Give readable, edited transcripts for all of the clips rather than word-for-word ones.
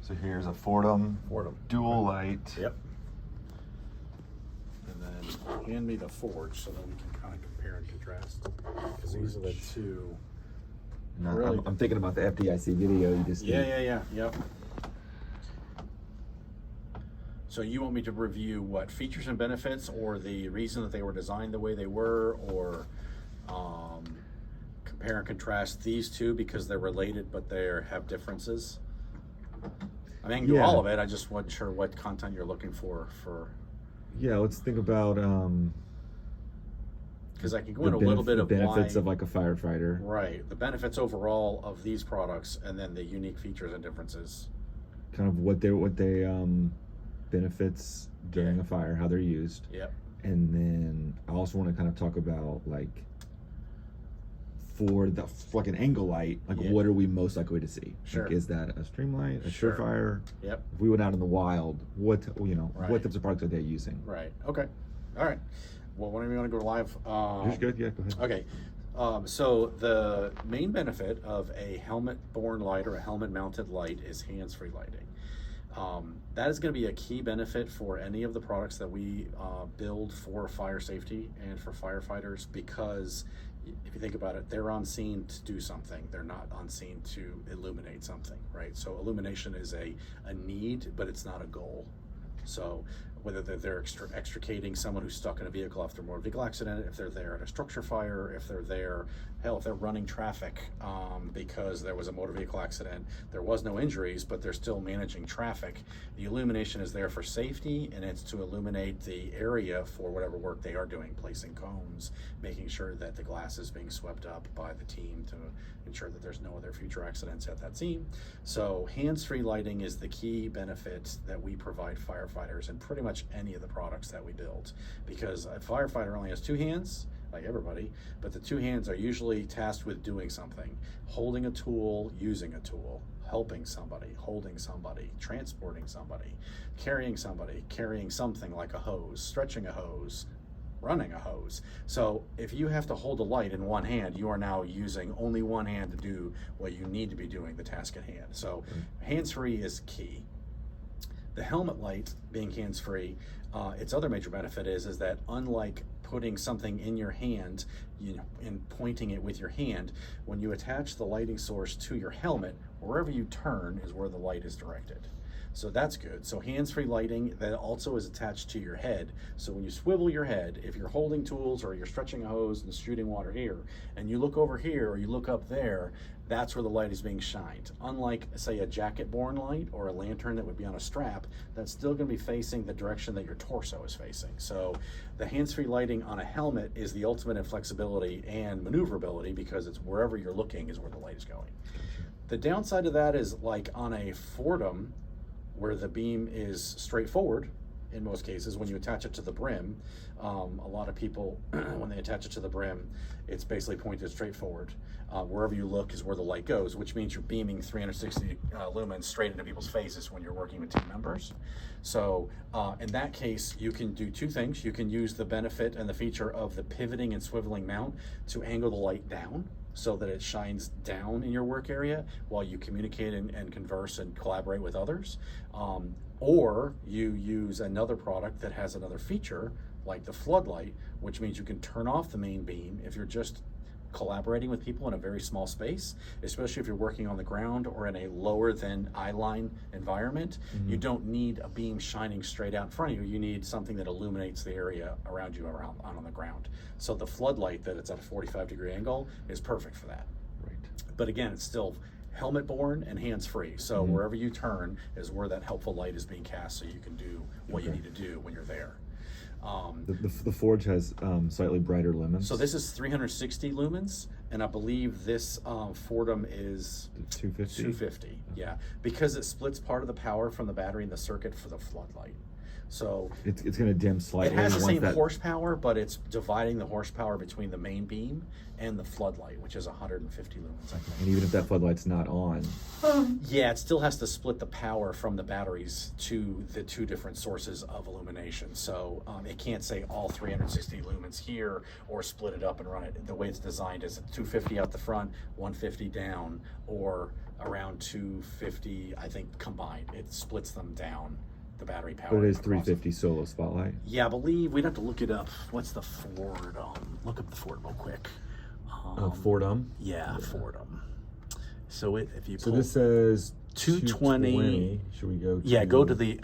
So here's a Fordham dual light. Yep. And then hand me the Forge so then we can kind of compare and contrast. Because these are the two. No, Really? I'm thinking about the FDIC video you just did. Yep. So you want me to review what features and benefits, or the reason that they were designed the way they were, or compare and contrast these two because they're related but they have differences? I mean, I can do all of it. I just wasn't sure what content you're looking for. Yeah, let's think about because I can go into a little bit of benefits of like a firefighter. Right, the benefits overall of these products, and then the unique features and differences. Kind of what they benefits during a fire, how they're used. Yep. And then I also want to kind of talk about like for the like an angle light, like what are we most likely to see? Sure. Like, is that a Streamlight, a Surefire? Yep. If we went out in the wild, what types of products are they using? Right. Okay. All right. Well, when do you want to go live? You're good. Yeah, go ahead. Okay. So the main benefit of a helmet-borne light or a helmet-mounted light is hands-free lighting. That is going to be a key benefit for any of the products that we build for fire safety and for firefighters, because if you think about it, they're on scene to do something. They're not on scene to illuminate something, right? So illumination is a need, but it's not a goal. So whether they're extricating someone who's stuck in a vehicle after a motor vehicle accident, if they're there at a structure fire, if they're there, hell, if they're running traffic because there was a motor vehicle accident, there was no injuries, but they're still managing traffic. The illumination is there for safety, and it's to illuminate the area for whatever work they are doing, placing cones, making sure that the glass is being swept up by the team to ensure that there's no other future accidents at that scene. So hands-free lighting is the key benefit that we provide firefighters in pretty much any of the products that we build, because a firefighter only has two hands, like everybody, but the two hands are usually tasked with doing something: holding a tool, using a tool, helping somebody, holding somebody, transporting somebody, carrying something like a hose, stretching a hose, running a hose. So if you have to hold a light in one hand, you are now using only one hand to do what you need to be doing, the task at hand. So hands-free is key. The helmet light being hands-free, its other major benefit is that unlike putting something in your hand, and pointing it with your hand, when you attach the lighting source to your helmet, wherever you turn is where the light is directed. So that's good. So hands-free lighting that also is attached to your head. So when you swivel your head, if you're holding tools or you're stretching a hose and shooting water here, and you look over here or you look up there, that's where the light is being shined. Unlike, say, a jacket-borne light or a lantern that would be on a strap, that's still going to be facing the direction that your torso is facing. So the hands-free lighting on a helmet is the ultimate in flexibility and maneuverability, because it's wherever you're looking is where the light is going. The downside of that is, like on a Fordham, where the beam is straightforward in most cases, when you attach it to the brim, a lot of people, when they attach it to the brim, it's basically pointed straight forward. Wherever you look is where the light goes, which means you're beaming 360 lumens straight into people's faces when you're working with team members. So in that case, you can do two things. You can use the benefit and the feature of the pivoting and swiveling mount to angle the light down, so that it shines down in your work area while you communicate and converse and collaborate with others. Or you use another product that has another feature, like the floodlight, which means you can turn off the main beam if you're just collaborating with people in a very small space, especially if you're working on the ground or in a lower than eye line environment. You don't need a beam shining straight out in front of you. You need something that illuminates the area around you on the ground. So the floodlight that it's at a 45-degree angle is perfect for that. Right. But again, it's still helmet-borne and hands-free. So wherever you turn is where that helpful light is being cast, so you can do what you need to do when you're there. The Forge has slightly brighter lumens. So this is 360 lumens, and I believe this Fordham is 250. 250, yeah, because it splits part of the power from the battery in the circuit for the floodlight. So It's going to dim it slightly. has the once same that- horsepower, but it's dividing the horsepower between the main beam and the floodlight, which is 150 lumens. And even if that floodlight's not on, Yeah, it still has to split the power from the batteries to the two different sources of illumination. So it can't say all 360 lumens here or split it up and run it. The way it's designed is 250 out the front, 150 down, or around 250, I think, combined. It splits them down, the battery power. but it is across 350 solo spotlight. Yeah, I believe we'd have to look it up. What's the Ford? Look up the Ford real quick. Fordham. Yeah, Fordham. So if you So pull, this says 220. Should we go? yeah, go to the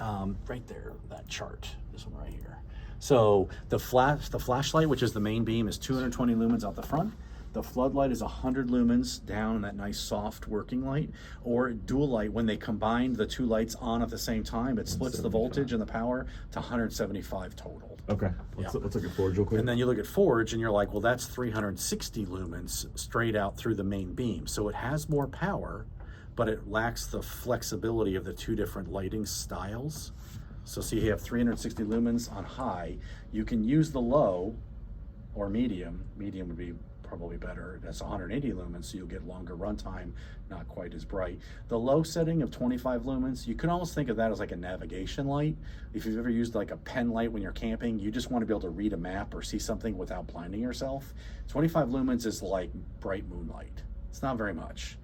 right there, that chart. This one right here. So the flashlight, which is the main beam, is 220 lumens out the front. The floodlight is 100 lumens down, that nice soft working light. Or dual light, when they combine the two lights on at the same time, it splits the 175. voltage and the power to 175 total. Okay. Let's look at Forge real quick. And then you look at Forge and you're like, well, that's 360 lumens straight out through the main beam. So it has more power, but it lacks the flexibility of the two different lighting styles. So see, you have 360 lumens on high. You can use the low or medium. Medium would be probably better. That's 180 lumens, so you'll get longer runtime, not quite as bright. The low setting of 25 lumens, you can almost think of that as like a navigation light. If you've ever used like a pen light when you're camping, you just want to be able to read a map or see something without blinding yourself. 25 lumens is like bright moonlight. It's not very much.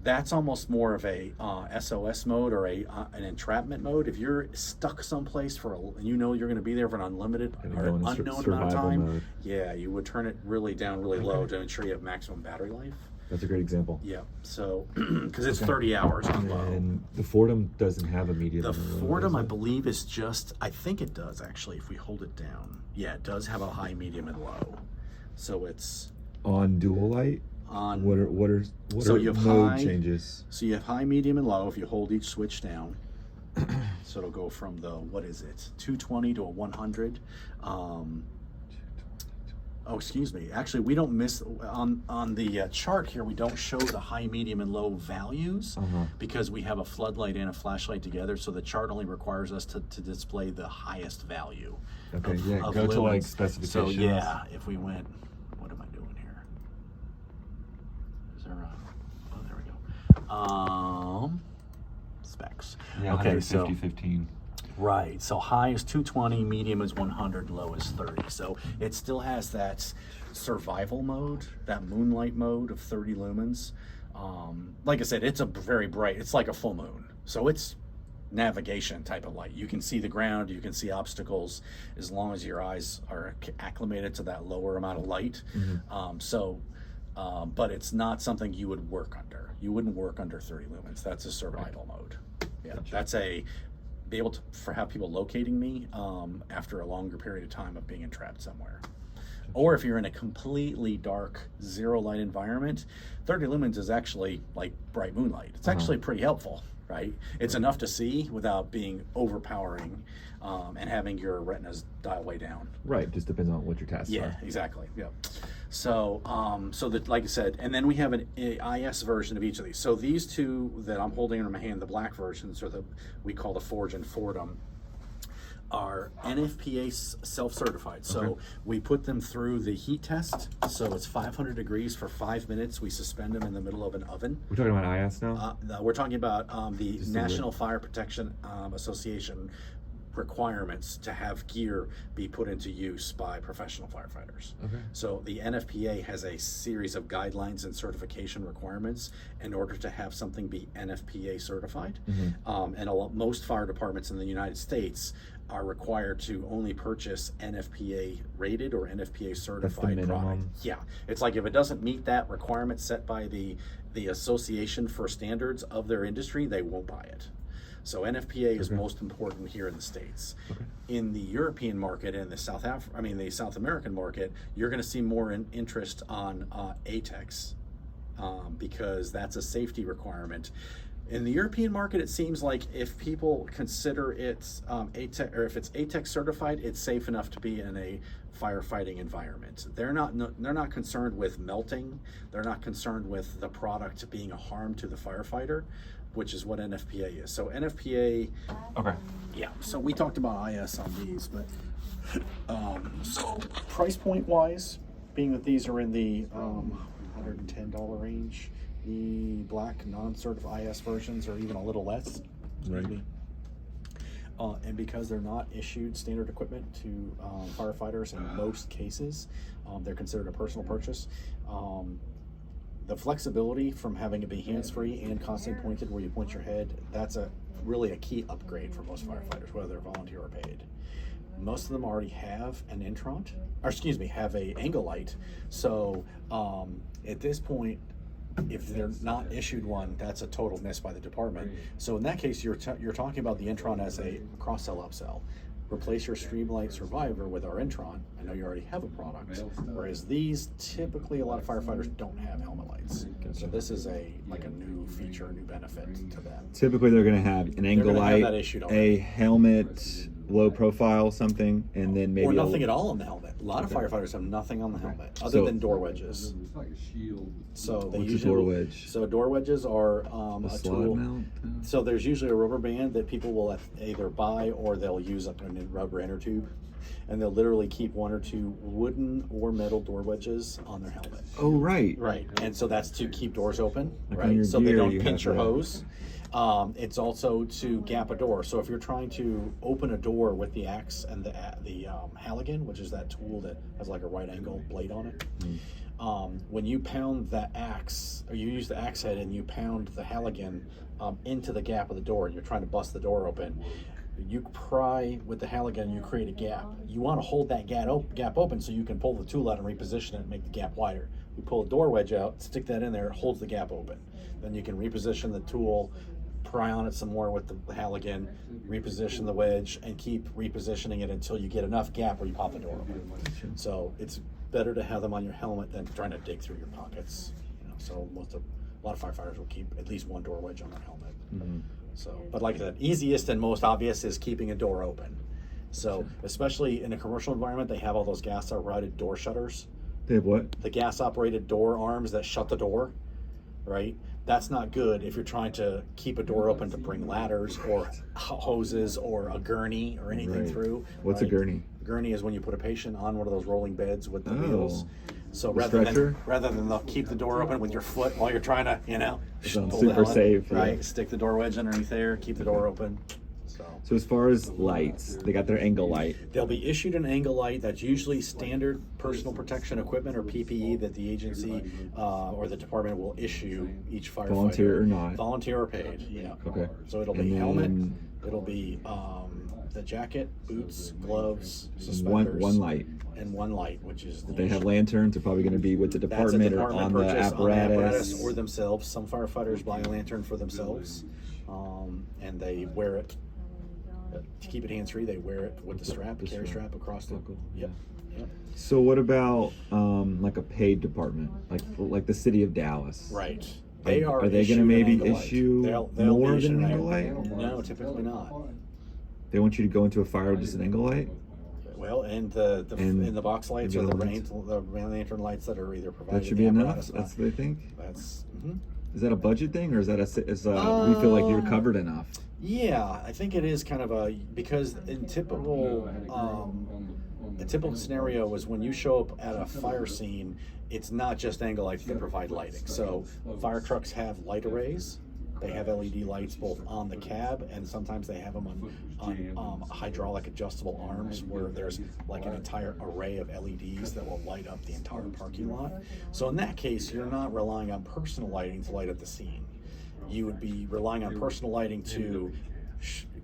That's almost more of a SOS mode or an entrapment mode. If you're stuck someplace and you know you're going to be there for an unlimited Gonna or go into unknown amount of survival time, mode. yeah, you would turn it really down, really low to ensure you have maximum battery life. That's a great example. Yeah, so because it's Okay. 30 hours on low. And the Fordham doesn't have a medium. The and a low, Fordham, does I it? believe, is just, I think it does actually, if we hold it down. Yeah, it does have a high, medium, and low. So it's on dual light. on. What are So you have mode high- changes? So you have high, medium, and low if you hold each switch down. So it'll go from the, what is it, 220 to a 100. Oh, excuse me. Actually, we don't miss, on the chart here, we don't show the high, medium, and low values because we have a floodlight and a flashlight together. So the chart only requires us to display the highest value. Okay, of- yeah. of Go to like lumens. specifications. So yeah, if we went, what am I doing here? Is there a, oh, there we go. Specs. Yeah. Okay, so 150, 15. right. So high is 220, medium is 100, low is 30. So it still has that survival mode, that moonlight mode of 30 lumens. Like I said, it's a very bright. It's like a full moon. So it's navigation type of light. You can see the ground, you can see obstacles as long as your eyes are acclimated to that lower amount of light. But it's not something you would work under. You wouldn't work under 30 lumens. That's a survival mode. Yeah, Gotcha. that's be able to have people locating me after a longer period of time of being entrapped somewhere. Or if you're in a completely dark, zero light environment, 30 lumens is actually like bright moonlight. It's actually pretty helpful, right? It's enough to see without being overpowering and having your retinas dial way down. Right. Just depends on what your tasks Yeah, are. exactly. Yeah. So, so that, like I said, and then we have an IS version of each of these. So these two that I'm holding in my hand, the black versions, or we call the Forge and Fordham, are NFPA self-certified. So we put them through the heat test. So it's 500 degrees for 5 minutes. We suspend them in the middle of an oven. We're talking about IS now. We're talking about the Just National Fire Protection Association requirements to have gear be put into use by professional firefighters. Okay. So the NFPA has a series of guidelines and certification requirements in order to have something be NFPA certified. And most fire departments in the United States are required to only purchase NFPA rated or NFPA certified minimum. product. Yeah, it's like if it doesn't meet that requirement set by the Association for Standards of their industry, they won't buy it. So NFPA is most important here in the States. In the European market and the South American market, you're going to see more interest on ATEX because that's a safety requirement. In the European market, it seems like if people consider it ATEX, or if it's ATEX certified, it's safe enough to be in a firefighting environment. They're not concerned with melting. They're not concerned with the product being a harm to the firefighter, which is what NFPA is. So NFPA, Okay. yeah. So we talked about IS on these, but so price point wise, being that these are in the $110 range. The black non-certified IS versions are even a little less. Right. And because they're not issued standard equipment to firefighters in most cases, they're considered a personal purchase. The flexibility from having it be hands-free and constantly pointed where you point your head, that's really a key upgrade for most firefighters, whether they're volunteer or paid. Most of them already have an Intront, or excuse me, have a angle light. So at this point, if they're not issued one, that's a total miss by the department. So in that case, you're talking about the Intron as a cross-sell upsell. Replace your Streamlight Survivor with our Intron. I know you already have a product, whereas these typically a lot of firefighters don't have helmet lights. So this is like a new feature, a new benefit to them. Typically, they're going to have an angle gonna have light, that issued a already. helmet, low profile, something, and then maybe Or nothing at all on the helmet. A lot of firefighters have nothing on the helmet other than door wedges. It's like a shield. So they What's a usually door wedge? So door wedges are a a slide tool. mount. So there's usually a rubber band that people will either buy or they'll use up a rubber inner tube, and they'll literally keep one or two wooden or metal door wedges on their helmet. Oh, right. Right, and so that's to keep doors open, Like on right? your So they gear, don't you pinch your have that. hose. It's also to gap a door. So if you're trying to open a door with the axe and the Halligan, which is that tool that has like a right angle blade on it, when you pound that axe, or you use the axe head and you pound the Halligan into the gap of the door, and you're trying to bust the door open, you pry with the Halligan, you create a gap. You want to hold that gap open so you can pull the tool out and reposition it and make the gap wider. You pull a door wedge out, stick that in there, it holds the gap open. Then you can reposition the tool, pry on it some more with the Halligan, reposition the wedge, and keep repositioning it until you get enough gap where you pop the door open. So it's better to have them on your helmet than trying to dig through your pockets. So a lot of firefighters will keep at least one door wedge on their helmet. Mm-hmm. So, but like I said, easiest and most obvious is keeping a door open. So, especially in a commercial environment, they have all those gas-operated door shutters. They have what? The gas-operated door arms that shut the door, right? That's not good if you're trying to keep a door open to bring ladders or hoses or a gurney or anything Right. through. What's a right? gurney? Gurney is when you put a patient on one of those rolling beds with the Oh. wheels. So The rather stretcher? than they'll keep the door open with your foot while you're trying to, Sounds pull the super helmet, safe, yeah. right? Stick the door wedge underneath there, keep the door open. So as far as lights, they got their angle light. They'll be issued an angle light that's usually standard personal protection equipment or PPE that the agency or the department will issue each firefighter. Volunteer or not? Volunteer or paid, yeah. Okay. So it'll And be helmet, then- it'll be the jacket, boots, gloves, One suspenders. light. And one light, which is the They have lanterns. They're probably going to be with the That's a department or department on the purchase apparatus. or themselves. Some firefighters buy a lantern for themselves, and they wear it to keep it hands-free. They wear it with the strap, The carry strap. strap across the. Yep. Yep. So what about like a paid department, like the city of Dallas? Right. They are. Are they going to maybe issue more than an angle light? No, typically not. They want you to go into a fire with just an angle light? Well, and the And in the box lights maybe or the the lights. lantern lights that are either provided. That should be the enough. apparatus, That's what they think. That's. Is that a budget thing, or is that we feel like you're covered enough? Yeah, I think it is kind of because in typical a typical scenario is when you show up at a fire scene, it's not just angle lights that provide lighting. So fire trucks have light arrays. They have LED lights both on the cab, and sometimes they have them on hydraulic adjustable arms where there's like an entire array of LEDs that will light up the entire parking lot. So in that case, you're not relying on personal lighting to light up the scene. You would be relying on personal lighting to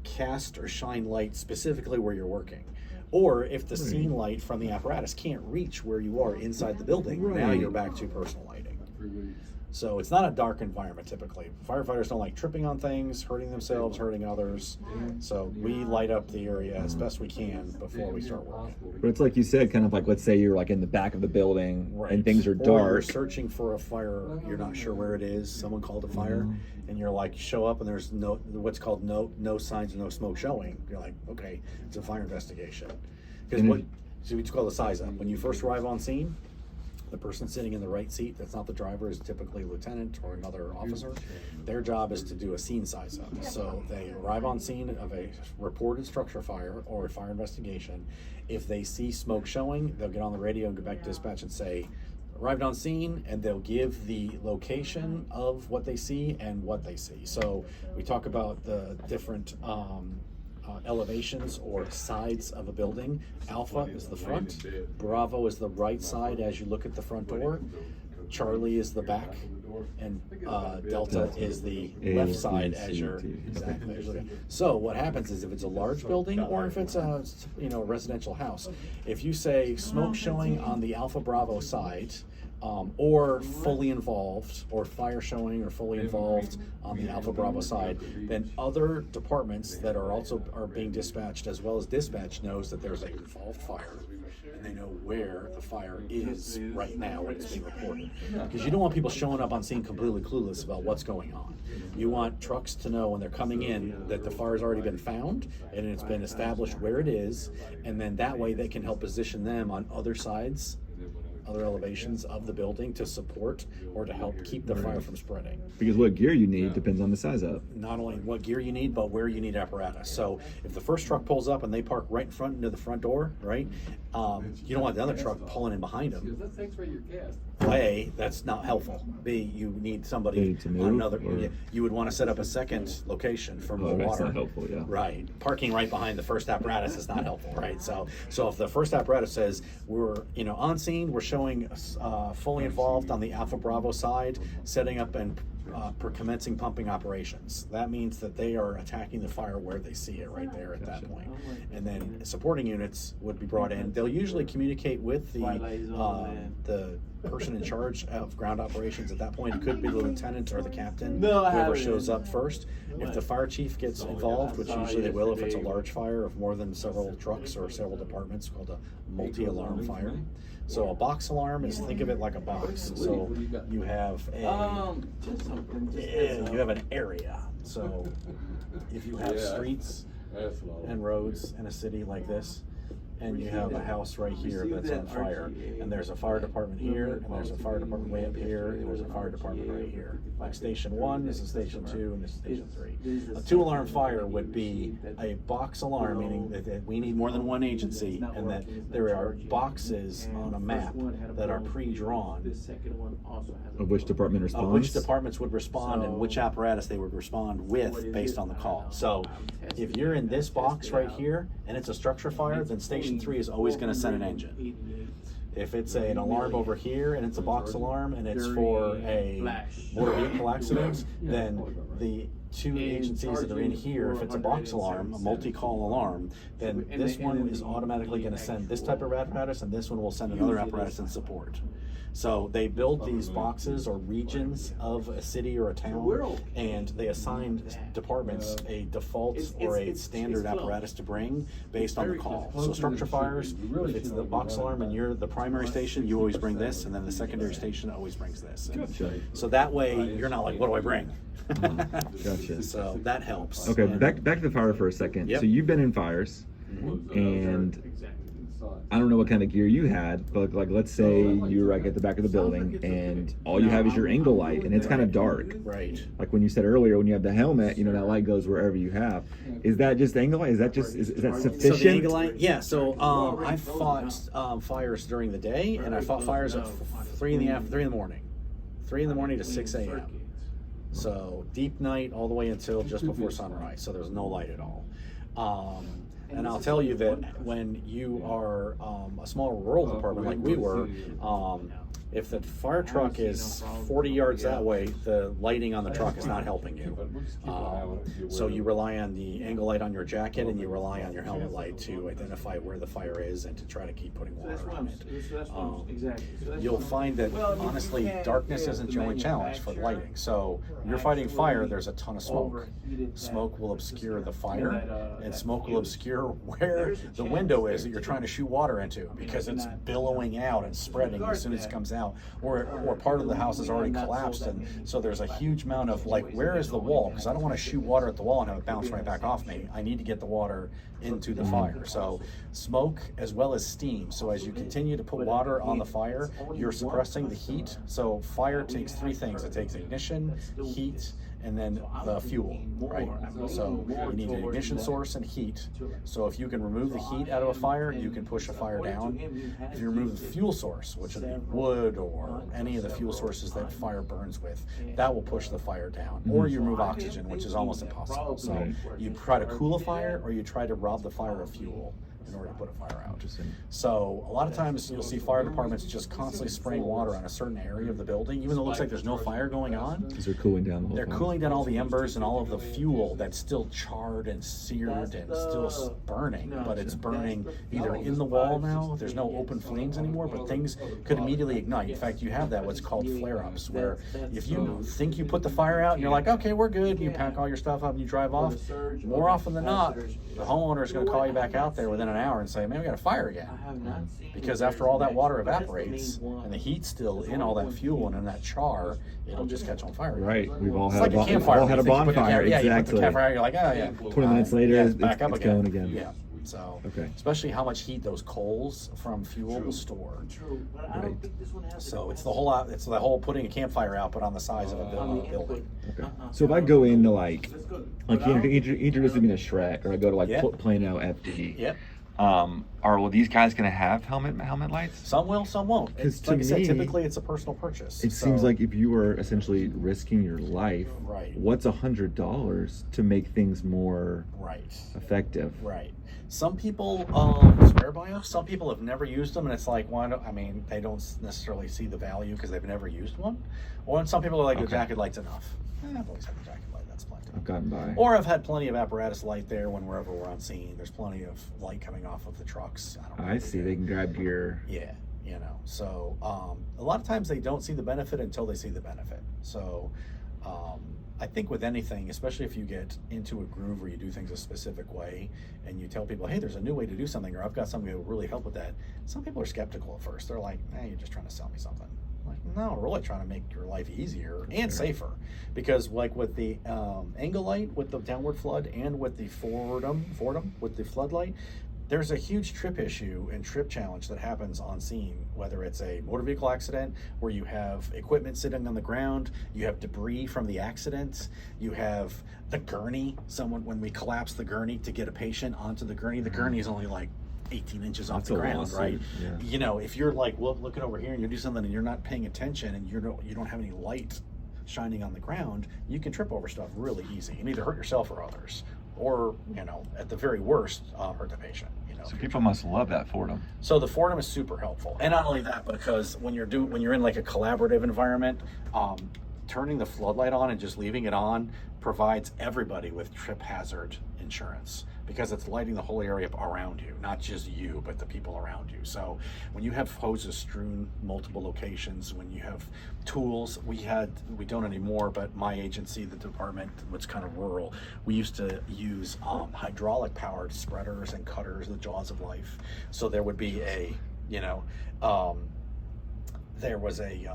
cast or shine light specifically where you're working. Or if the scene light from the apparatus can't reach where you are inside the building, now Right. you're back to personal lighting. So it's not a dark environment typically. Firefighters don't like tripping on things, hurting themselves, hurting others. So we light up the area as best we can before we start working. But it's like you said, kind of like, let's say you're like in the back of the building and things are Or you're dark. searching for a fire, you're not sure where it is, someone called a fire, and you're like, show up and there's what's called no signs of no smoke showing. You're like, okay, it's a fire investigation. Because so we call the size up. When you first arrive on scene, the person sitting in the right seat, that's not the driver, is typically a lieutenant or another officer. Their job is to do a scene size up. So they arrive on scene of a reported structure fire or a fire investigation. If they see smoke showing, they'll get on the radio and go back to dispatch and say, arrived on scene, and they'll give the location of what they see and what they see. So we talk about the different elevations or sides of a building. Alpha is the front, Bravo is the right side as you look at the front door, Charlie is the back, and Delta is the left side as you're exactly. So what happens is if it's a large building or if it's a residential house, if you say smoke showing on the Alpha Bravo side, or fully involved, or fire showing or fully involved on the Alpha Bravo side, then other departments that are being dispatched as well as dispatch knows that there's a involved fire, and they know where the fire is right now when it's being reported. Because you don't want people showing up on scene completely clueless about what's going on. You want trucks to know when they're coming in that the fire's already been found and it's been established where it is, and then that way they can help position them on other sides, other elevations of the building to support or to help keep the fire from spreading. Because what gear you need depends on the size up. Not only what gear you need, but where you need apparatus. So if the first truck pulls up and they park right in front near the front door, right? You don't want the other truck pulling in behind them. A, that's not helpful. B, you need somebody to move, on another. or- You would want to set up a second location for more that's water. not helpful, yeah. Right. Parking right behind the first apparatus is not helpful, right? So if the first apparatus says we're on scene, we're showing fully involved on the Alpha Bravo side, setting up and commencing pumping operations. That means that they are attacking the fire where they see it right there at that point. And then supporting units would be brought in. They'll usually communicate with the person in charge of ground operations at that point. It could be the lieutenant or the captain, whoever shows up first. If the fire chief gets involved, which usually they will if it's a large fire of more than several trucks or several departments, called a multi-alarm fire. So a box alarm is, think of it like a box. So you have an area. So if you have streets and roads in a city like this, and you have a house right here that's on fire, and there's a fire department here, and there's a fire department way up here, and there's a fire department right here. Like station 1, this is station 2, and this is station 3. A 2-alarm fire would be a box alarm, meaning that we need more than one agency, and that there are boxes on a map that are pre-drawn Of which department responds? of which departments would respond and which apparatus they would respond with based on the call. So if you're in this box right here and it's a structure fire, then station 3 is always going to send an engine. If it's an alarm over here and it's a box alarm and it's for a motor vehicle accident, then the 2 agencies that are in here, if it's a box alarm, a multi-call alarm, then this one is automatically going to send this type of apparatus, and this one will send another apparatus in support. So they build these boxes or regions of a city or a town, and they assign departments a default or a standard apparatus to bring based on the call. So structure fires, if it's the box alarm and you're the primary station, you always bring this, and then the secondary station always brings this. Gotcha. So that way you're not like, what do I bring? Gotcha. So that helps. Okay, And- back to the fire for a second. Yep. So you've been in fires, and I don't know what kind of gear you had, but like let's say you're like at the back of the building and all you have is your angle light and it's kind of dark. Right. Like when you said earlier, when you have the helmet, that light goes wherever you have. Is that just angle light? Is that just is that So sufficient? the angle light, yeah. So I fought fires during the day, and I fought fires at 3 in the morning, 3 in the morning to 6 a.m. So deep night all the way until just before sunrise. So there's no light at all. And I'll tell you that when you are a small rural department like we were, If the fire truck is 40 yards that way, the lighting on the truck is not helping you. So you rely on the angle light on your jacket, and you rely on your helmet light to identify where the fire is and to try to keep putting water on it. You'll find that, honestly, darkness isn't the only challenge for lighting. So you're fighting fire, there's a ton of smoke. Smoke will obscure the fire, and smoke will obscure where the window is that you're trying to shoot water into, because it's billowing out and spreading as soon as it comes out. Or part of the house is already collapsed, and so there's a huge amount of like, where is the wall? Because I don't want to shoot water at the wall and have it bounce right back off me. I need to get the water into the fire. So smoke as well as steam. So as you continue to put water on the fire, you're suppressing the heat. So fire takes three things. It takes ignition, heat, and then the fuel, right? So you need an ignition source and heat. So if you can remove the heat out of a fire, you can push a fire down. If you remove the fuel source, which would be wood or any of the fuel sources that fire burns with, that will push the fire down. Or you remove oxygen, which is almost impossible. So you try to cool a fire, or you try to rob the fire of fuel in order to put a fire out. So a lot of times you'll see fire departments just constantly spraying water on a certain area of the building, even though it looks like there's no fire going on. Because they're cooling down the whole They're time. cooling down all the embers and all of the fuel that's still charred and seared and still burning, but it's burning either in the wall now, there's no open flames anymore, but things could immediately ignite. In fact, you have that what's called flare-ups, where if you think you put the fire out and you're like, okay, we're good, you pack all your stuff up and you drive off, more often than not, the homeowner is going to call you back out there within an hour and say, man, we got a fire again. Because after all that water evaporates and the heat's still in all that fuel and in that char, it'll just catch on fire. Right. We've all It's had, like a campfire. all had a bonfire. Yeah, you put the Exactly. campfire out, you're like, oh yeah. 20 minutes later, yeah, it's back up it's again. going again. Yeah. So, Okay. especially how much heat those coals from fuel will store. Right. So it's the whole putting a campfire out, but on the size of a building. Okay. So if I go into like you introduce me to Shrek, or I go to like Yeah. Plano FD, Yep. are these guys going to have helmet lights? Some will, some won't. 'Cause It's, like to I said, me, typically it's a personal purchase. It seems like if you were essentially risking your life, Right. what's $100 to make things more Right. effective? Right. Some people swear by them. Some people have never used them, and it's like, why don't? I mean, they don't necessarily see the value because they've never used one. Or some people are like, the Okay. jacket light's enough. I've always had the jacket light. That's plenty. I've gotten by. Or I've had plenty of apparatus light there wherever we're on scene. There's plenty of light coming off of the trucks. I see. They can grab gear. Yeah, you know. So a lot of times they don't see the benefit until they see the benefit. So I think with anything, especially if you get into a groove where you do things a specific way and you tell people, hey, there's a new way to do something, or I've got something that will really help with that. Some people are skeptical at first. They're like, hey, you're just trying to sell me something. I'm like, no, we're really trying to make your life easier and safer. Because like with the angle light, with the downward flood, and with the Fordham with the floodlight, there's a huge trip issue and trip challenge that happens on scene, whether it's a motor vehicle accident where you have equipment sitting on the ground, you have debris from the accident, you have the gurney, when we collapse the gurney to get a patient onto the gurney is only like 18 inches off the ground, lawsuit, right? yeah. You know, if you're like looking over here and you do something and you're not paying attention and you don't have any light shining on the ground, you can trip over stuff really easy and either hurt yourself or others, or, you know, at the very worst, hurt the patient. You know, So people must love that Fordham. so the Fordham is super helpful, and not only that, because when you're in like a collaborative environment, turning the floodlight on and just leaving it on provides everybody with trip hazard insurance, because it's lighting the whole area up around you, not just you, but the people around you. So when you have hoses strewn multiple locations, when you have tools, we don't anymore, but my agency, the department, was kind of rural. We used to use hydraulic powered spreaders and cutters, the jaws of life. So there would be there was a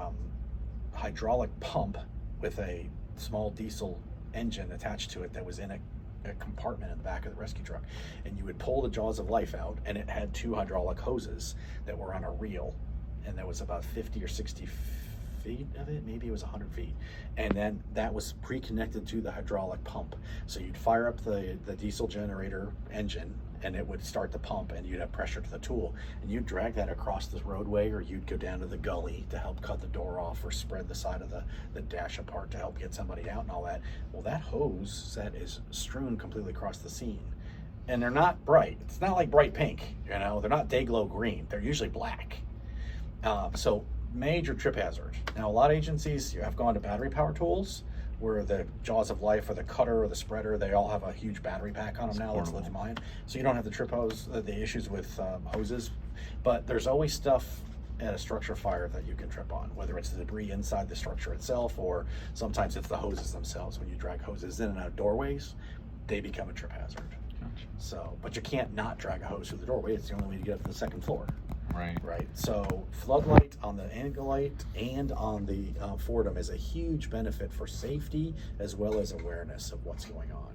hydraulic pump with a small diesel engine attached to it that was in a compartment in the back of the rescue truck, and you would pull the jaws of life out, and it had two hydraulic hoses that were on a reel, and there was about 50 or 60 feet of it, maybe it was 100 feet, and then that was pre-connected to the hydraulic pump. So you'd fire up the diesel generator engine, and it would start the pump, and you'd have pressure to the tool, and you'd drag that across the roadway, or you'd go down to the gully to help cut the door off, or spread the side of the dash apart to help get somebody out and all that. Well, that hose set is strewn completely across the scene, and they're not bright. It's not like bright pink, you know, they're not day glow green. They're usually black. So major trip hazard. Now, a lot of agencies have gone to battery power tools, where the Jaws of Life or the cutter or the spreader, they all have a huge battery pack on them now that's lithium ion. So you don't have the trip hose, the issues with hoses. But there's always stuff at a structure fire that you can trip on, whether it's the debris inside the structure itself, or sometimes it's the hoses themselves. When you drag hoses in and out of doorways, they become a trip hazard. Gotcha. So, but you can't not drag a hose through the doorway. It's the only way to get up to the second floor. Right. So floodlight on the Angolite and on the Fordham is a huge benefit for safety as well as awareness of what's going on.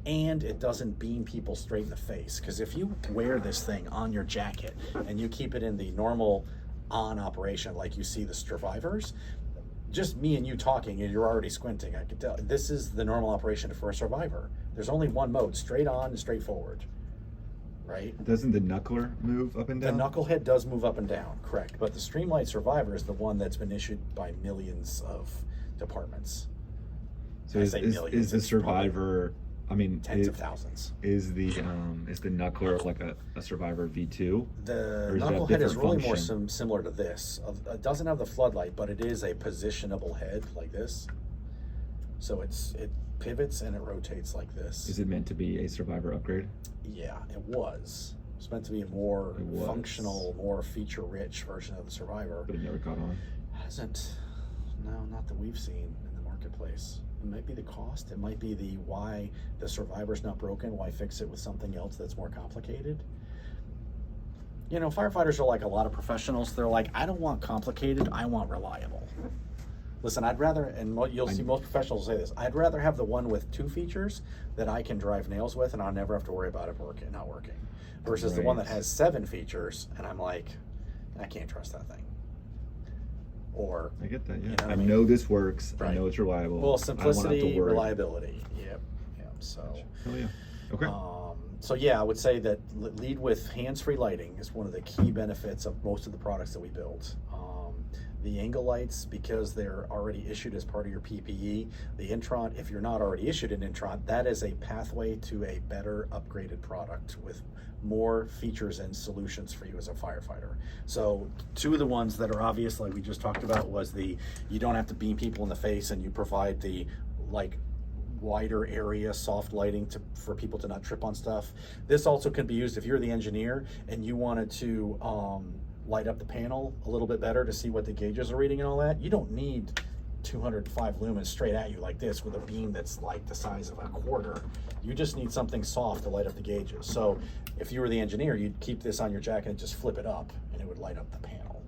And it doesn't beam people straight in the face, because if you wear this thing on your jacket and you keep it in the normal on operation like you see the Survivors, just me and you talking and you're already squinting, I can tell this is the normal operation for a Survivor. There's only one mode, straight on and straight forward. Right? Doesn't the knuckler move up and down? The knucklehead does move up and down, correct. But the Streamlight Survivor is the one that's been issued by millions of departments. So is the Survivor, I mean, tens of thousands. Is the knuckler like a Survivor V2? The knucklehead is really more similar to this. It doesn't have the floodlight, but it is a positionable head like this. So it pivots and it rotates like this. Is it meant to be a Survivor upgrade? Yeah, it was. It's meant to be a more functional, more feature-rich version of the Survivor. But it never caught on? Hasn't. No, not that we've seen in the marketplace. It might be the cost. It might be the why the Survivor's not broken. Why fix it with something else that's more complicated? You know, firefighters are like a lot of professionals. They're like, I don't want complicated. I want reliable. Listen, I'd rather, and you'll see most professionals say this, I'd rather have the one with 2 features that I can drive nails with and I'll never have to worry about it not working, versus the one that has 7 features and I'm like, I can't trust that thing. Or I get that, yeah. You know I know this works. Right. I know it's reliable. Well, simplicity, reliability. Yep. So. Oh yeah. Okay. So yeah, I would say that lead with hands-free lighting is one of the key benefits of most of the products that we build. The Angolites, because they're already issued as part of your PPE. The Intron, if you're not already issued an Intron, that is a pathway to a better upgraded product with more features and solutions for you as a firefighter. So 2 of the ones that are obvious, like we just talked about, was you don't have to beam people in the face, and you provide the wider area soft lighting for people to not trip on stuff. This also can be used if you're the engineer and you wanted to light up the panel a little bit better to see what the gauges are reading and all that. You don't need 205 lumens straight at you like this with a beam that's like the size of a quarter. You just need something soft to light up the gauges. So if you were the engineer, you'd keep this on your jacket and just flip it up and it would light up the panel,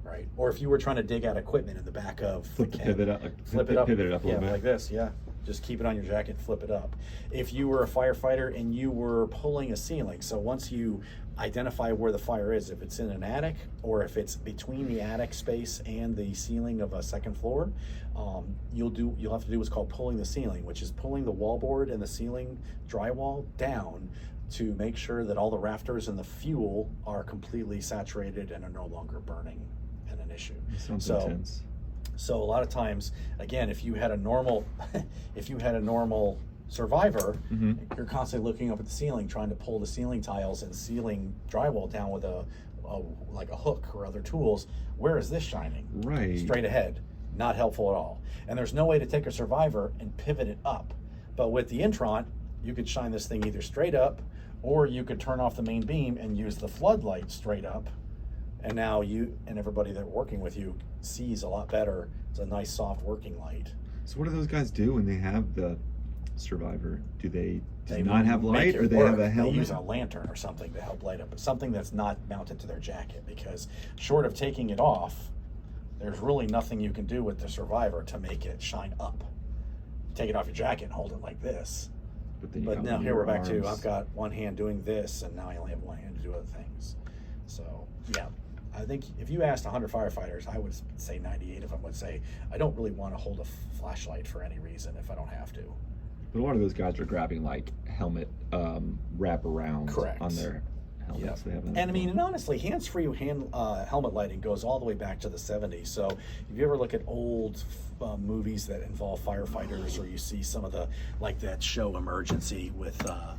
right? Or if you were trying to dig out equipment in the back of pivot it up a little bit. Like this, yeah. Just keep it on your jacket, flip it up. If you were a firefighter and you were pulling a ceiling, so once you identify where the fire is, if it's in an attic or if it's between the attic space and the ceiling of a second floor, you'll have to do what's called pulling the ceiling, which is pulling the wallboard and the ceiling drywall down to make sure that all the rafters and the fuel are completely saturated and are no longer burning and an issue. That sounds intense. So a lot of times, again, if you had a normal Survivor, you're constantly looking up at the ceiling, trying to pull the ceiling tiles and ceiling drywall down with like a hook or other tools. Where is this shining? Right. Straight ahead. Not helpful at all. And there's no way to take a Survivor and pivot it up. But with the Intron, you could shine this thing either straight up, or you could turn off the main beam and use the floodlight straight up. And now you and everybody that working with you sees a lot better. It's a nice soft working light. So what do those guys do when they have the Survivor? Do they not have light, or they have a helmet? They use a lantern or something to help light up, but something that's not mounted to their jacket, because short of taking it off, there's really nothing you can do with the Survivor to make it shine up. Take it off your jacket and hold it like this. But now here we're back to, I've got one hand doing this, and now I only have one hand to do other things. So yeah, I think if you asked 100 firefighters, I would say 98 of them would say, I don't really want to hold a flashlight for any reason if I don't have to. But a lot of those guys are grabbing like helmet wraparound on their helmets we have. And I mean, and honestly, hands-free helmet lighting goes all the way back to the 70s. So if you ever look at old movies that involve firefighters, or you see some of the, like that show Emergency with the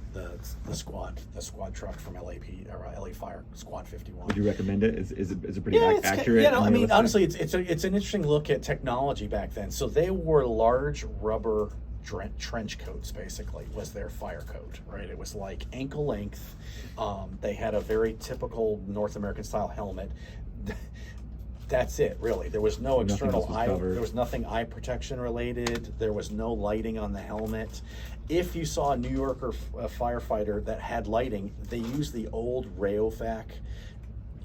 squad truck from LAP or LA Fire Squad 51. Would you recommend it? Is it pretty it's accurate? You know, I mean, honestly, it's an interesting look at technology back then. So they wore large rubber trench coats, basically, was their fire coat, right? It was like ankle length. They had a very typical North American style helmet. That's it, really. There was no external eye. There was nothing eye protection related. There was no lighting on the helmet. If you saw a New Yorker firefighter that had lighting, they used the old Rayovac.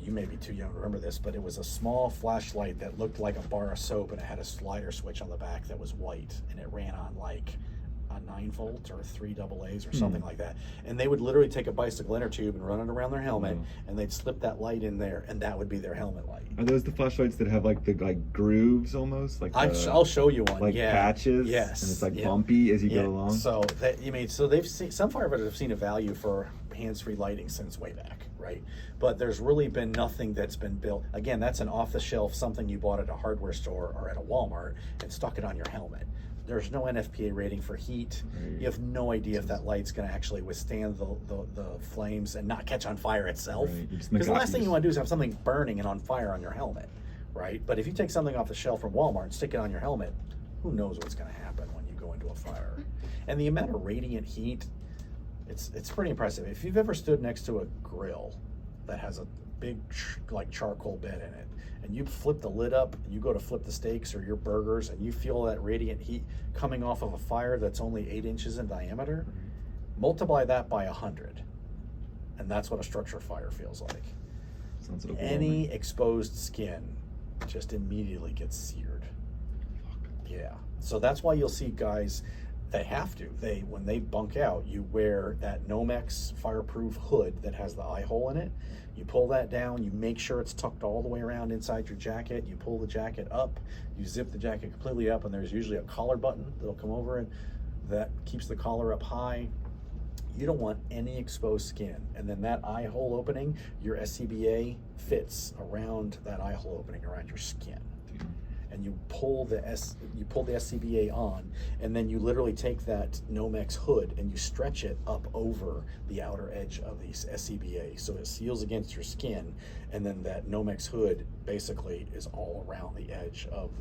You may be too young to remember this, but it was a small flashlight that looked like a bar of soap, and it had a slider switch on the back that was white, and it ran on like a 9-volt or 3 AA's or something like that. And they would literally take a bicycle inner tube and run it around their helmet, and they'd slip that light in there, and that would be their helmet light. Are those the flashlights that have like the grooves almost? Like I'll show you one. Like patches. Yes. And it's like bumpy as you go along. So that so they've seen, some firefighters have seen a value for hands-free lighting since way back, right? But there's really been nothing that's been built. Again, that's an off-the-shelf something you bought at a hardware store or at a Walmart and stuck it on your helmet. There's no NFPA rating for heat. You have no idea if that light's going to actually withstand the flames and not catch on fire itself. Because the last thing you want to do is have something burning and on fire on your helmet, right? But if you take something off the shelf from Walmart and stick it on your helmet, who knows what's going to happen when you go into a fire. And the amount of radiant heat, it's pretty impressive. If you've ever stood next to a grill that has a big like charcoal bed in it, and you flip the lid up, and you go to flip the steaks or your burgers, and you feel that radiant heat coming off of a fire that's only 8 inches in diameter, multiply that by 100, and that's what a structure fire feels like. Sounds Any exposed skin just immediately gets seared. Yeah, so that's why you'll see guys, they have to. When they bunk out, you wear that Nomex fireproof hood that has the eye hole in it. You pull that down, you make sure it's tucked all the way around inside your jacket, you pull the jacket up, you zip the jacket completely up, and there's usually a collar button that'll come over it that keeps the collar up high. You don't want any exposed skin. And then that eye hole opening, your SCBA fits around that eye hole opening around your skin. And you pull the SCBA on, and then you literally take that Nomex hood and you stretch it up over the outer edge of the SCBA, so it seals against your skin, and then that Nomex hood basically is all around the edge of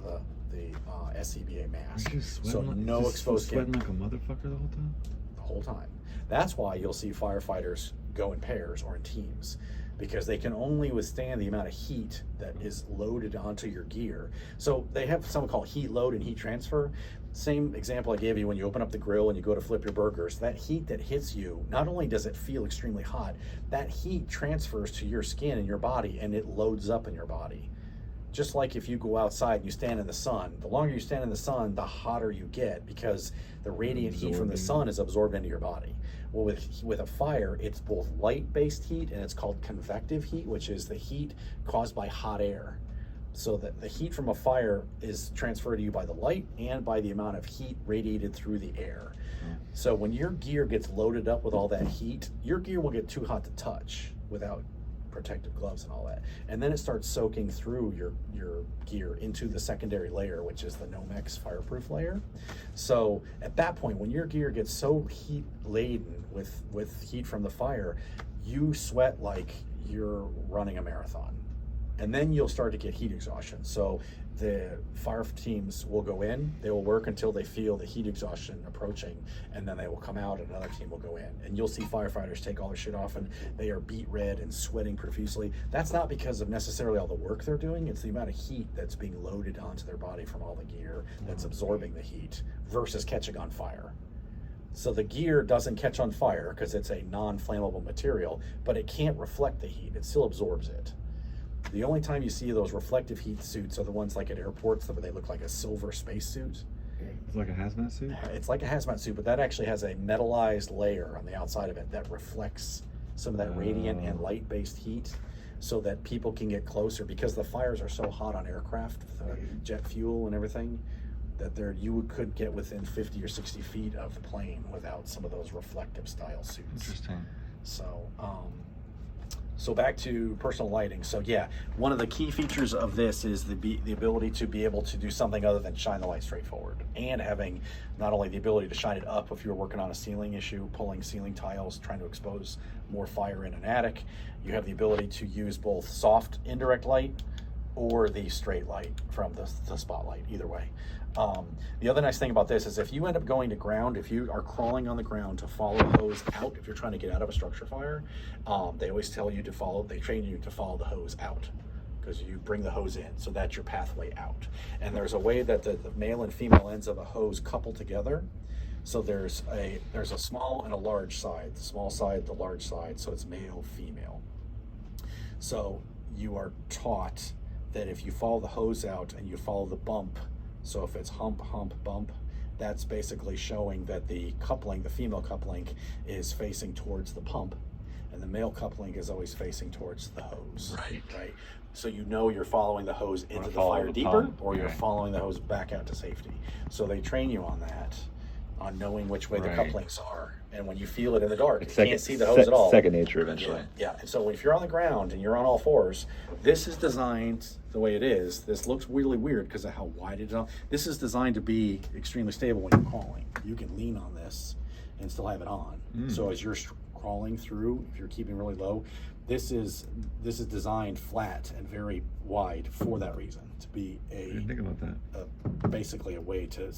the SCBA mask. So no exposed skin. Sweating like a motherfucker the whole time. The whole time. That's why you'll see firefighters go in pairs or in teams, because they can only withstand the amount of heat that is loaded onto your gear. So they have something called heat load and heat transfer. Same example I gave you when you open up the grill and you go to flip your burgers. That heat that hits you, not only does it feel extremely hot, that heat transfers to your skin and your body, and it loads up in your body. Just like if you go outside and you stand in the sun, the longer you stand in the sun, the hotter you get, because the radiant heat from the sun is absorbed into your body. Well, with a fire, it's both light-based heat and it's called convective heat, which is the heat caused by hot air. So that the heat from a fire is transferred to you by the light and by the amount of heat radiated through the air. So when your gear gets loaded up with all that heat, your gear will get too hot to touch without protective gloves and all that, and then it starts soaking through your gear into the secondary layer, which is the Nomex fireproof layer. So at that point, when your gear gets so heat laden with heat from the fire, you sweat like you're running a marathon, and then you'll start to get heat exhaustion. So the fire teams will go in, they will work until they feel the heat exhaustion approaching, and then they will come out and another team will go in. And you'll see firefighters take all their shit off and they are beet red and sweating profusely. That's not because of necessarily all the work they're doing, it's the amount of heat that's being loaded onto their body from all the gear that's absorbing the heat versus catching on fire. So the gear doesn't catch on fire because it's a non-flammable material, but it can't reflect the heat, it still absorbs it. The only time you see those reflective heat suits are the ones like at airports where they look like a silver spacesuit. It's like a hazmat suit? It's like a hazmat suit, but that actually has a metallized layer on the outside of it that reflects some of that radiant and light-based heat so that people can get closer, because the fires are so hot on aircraft, jet fuel and everything, that you could get within 50 or 60 feet of the plane without some of those reflective style suits. Interesting. So, So back to personal lighting. So yeah, one of the key features of this is the ability to be able to do something other than shine the light straight forward, and having not only the ability to shine it up if you're working on a ceiling issue, pulling ceiling tiles, trying to expose more fire in an attic. You have the ability to use both soft indirect light or the straight light from the spotlight, either way. The other nice thing about this is if you end up going to ground, if you are crawling on the ground to follow a hose out, if you're trying to get out of a structure fire, they always tell you to follow, they train you to follow the hose out, because you bring the hose in, so that's your pathway out. And there's a way that the male and female ends of a hose couple together. So there's a small and a large side, the small side, the large side, so it's male, female. So you are taught that if you follow the hose out and you follow the bump, so if it's hump, hump, bump, that's basically showing that the coupling, the female coupling, is facing towards the pump, and the male coupling is always facing towards the hose. Right. So you know you're following the hose into the fire deeper, or you're following the hose back out to safety. So they train you on that, on knowing which way the couplings are. And when you feel it in the dark, you can't see the hose at all. Second nature eventually. Yeah. And so if you're on the ground and you're on all fours, this is designed the way it is. This looks really weird because of how wide it is. This is designed to be extremely stable when you're crawling. You can lean on this and still have it on. So as you're crawling through, if you're keeping really low, this is designed flat and very wide for that reason, to be I didn't think about that. basically a way to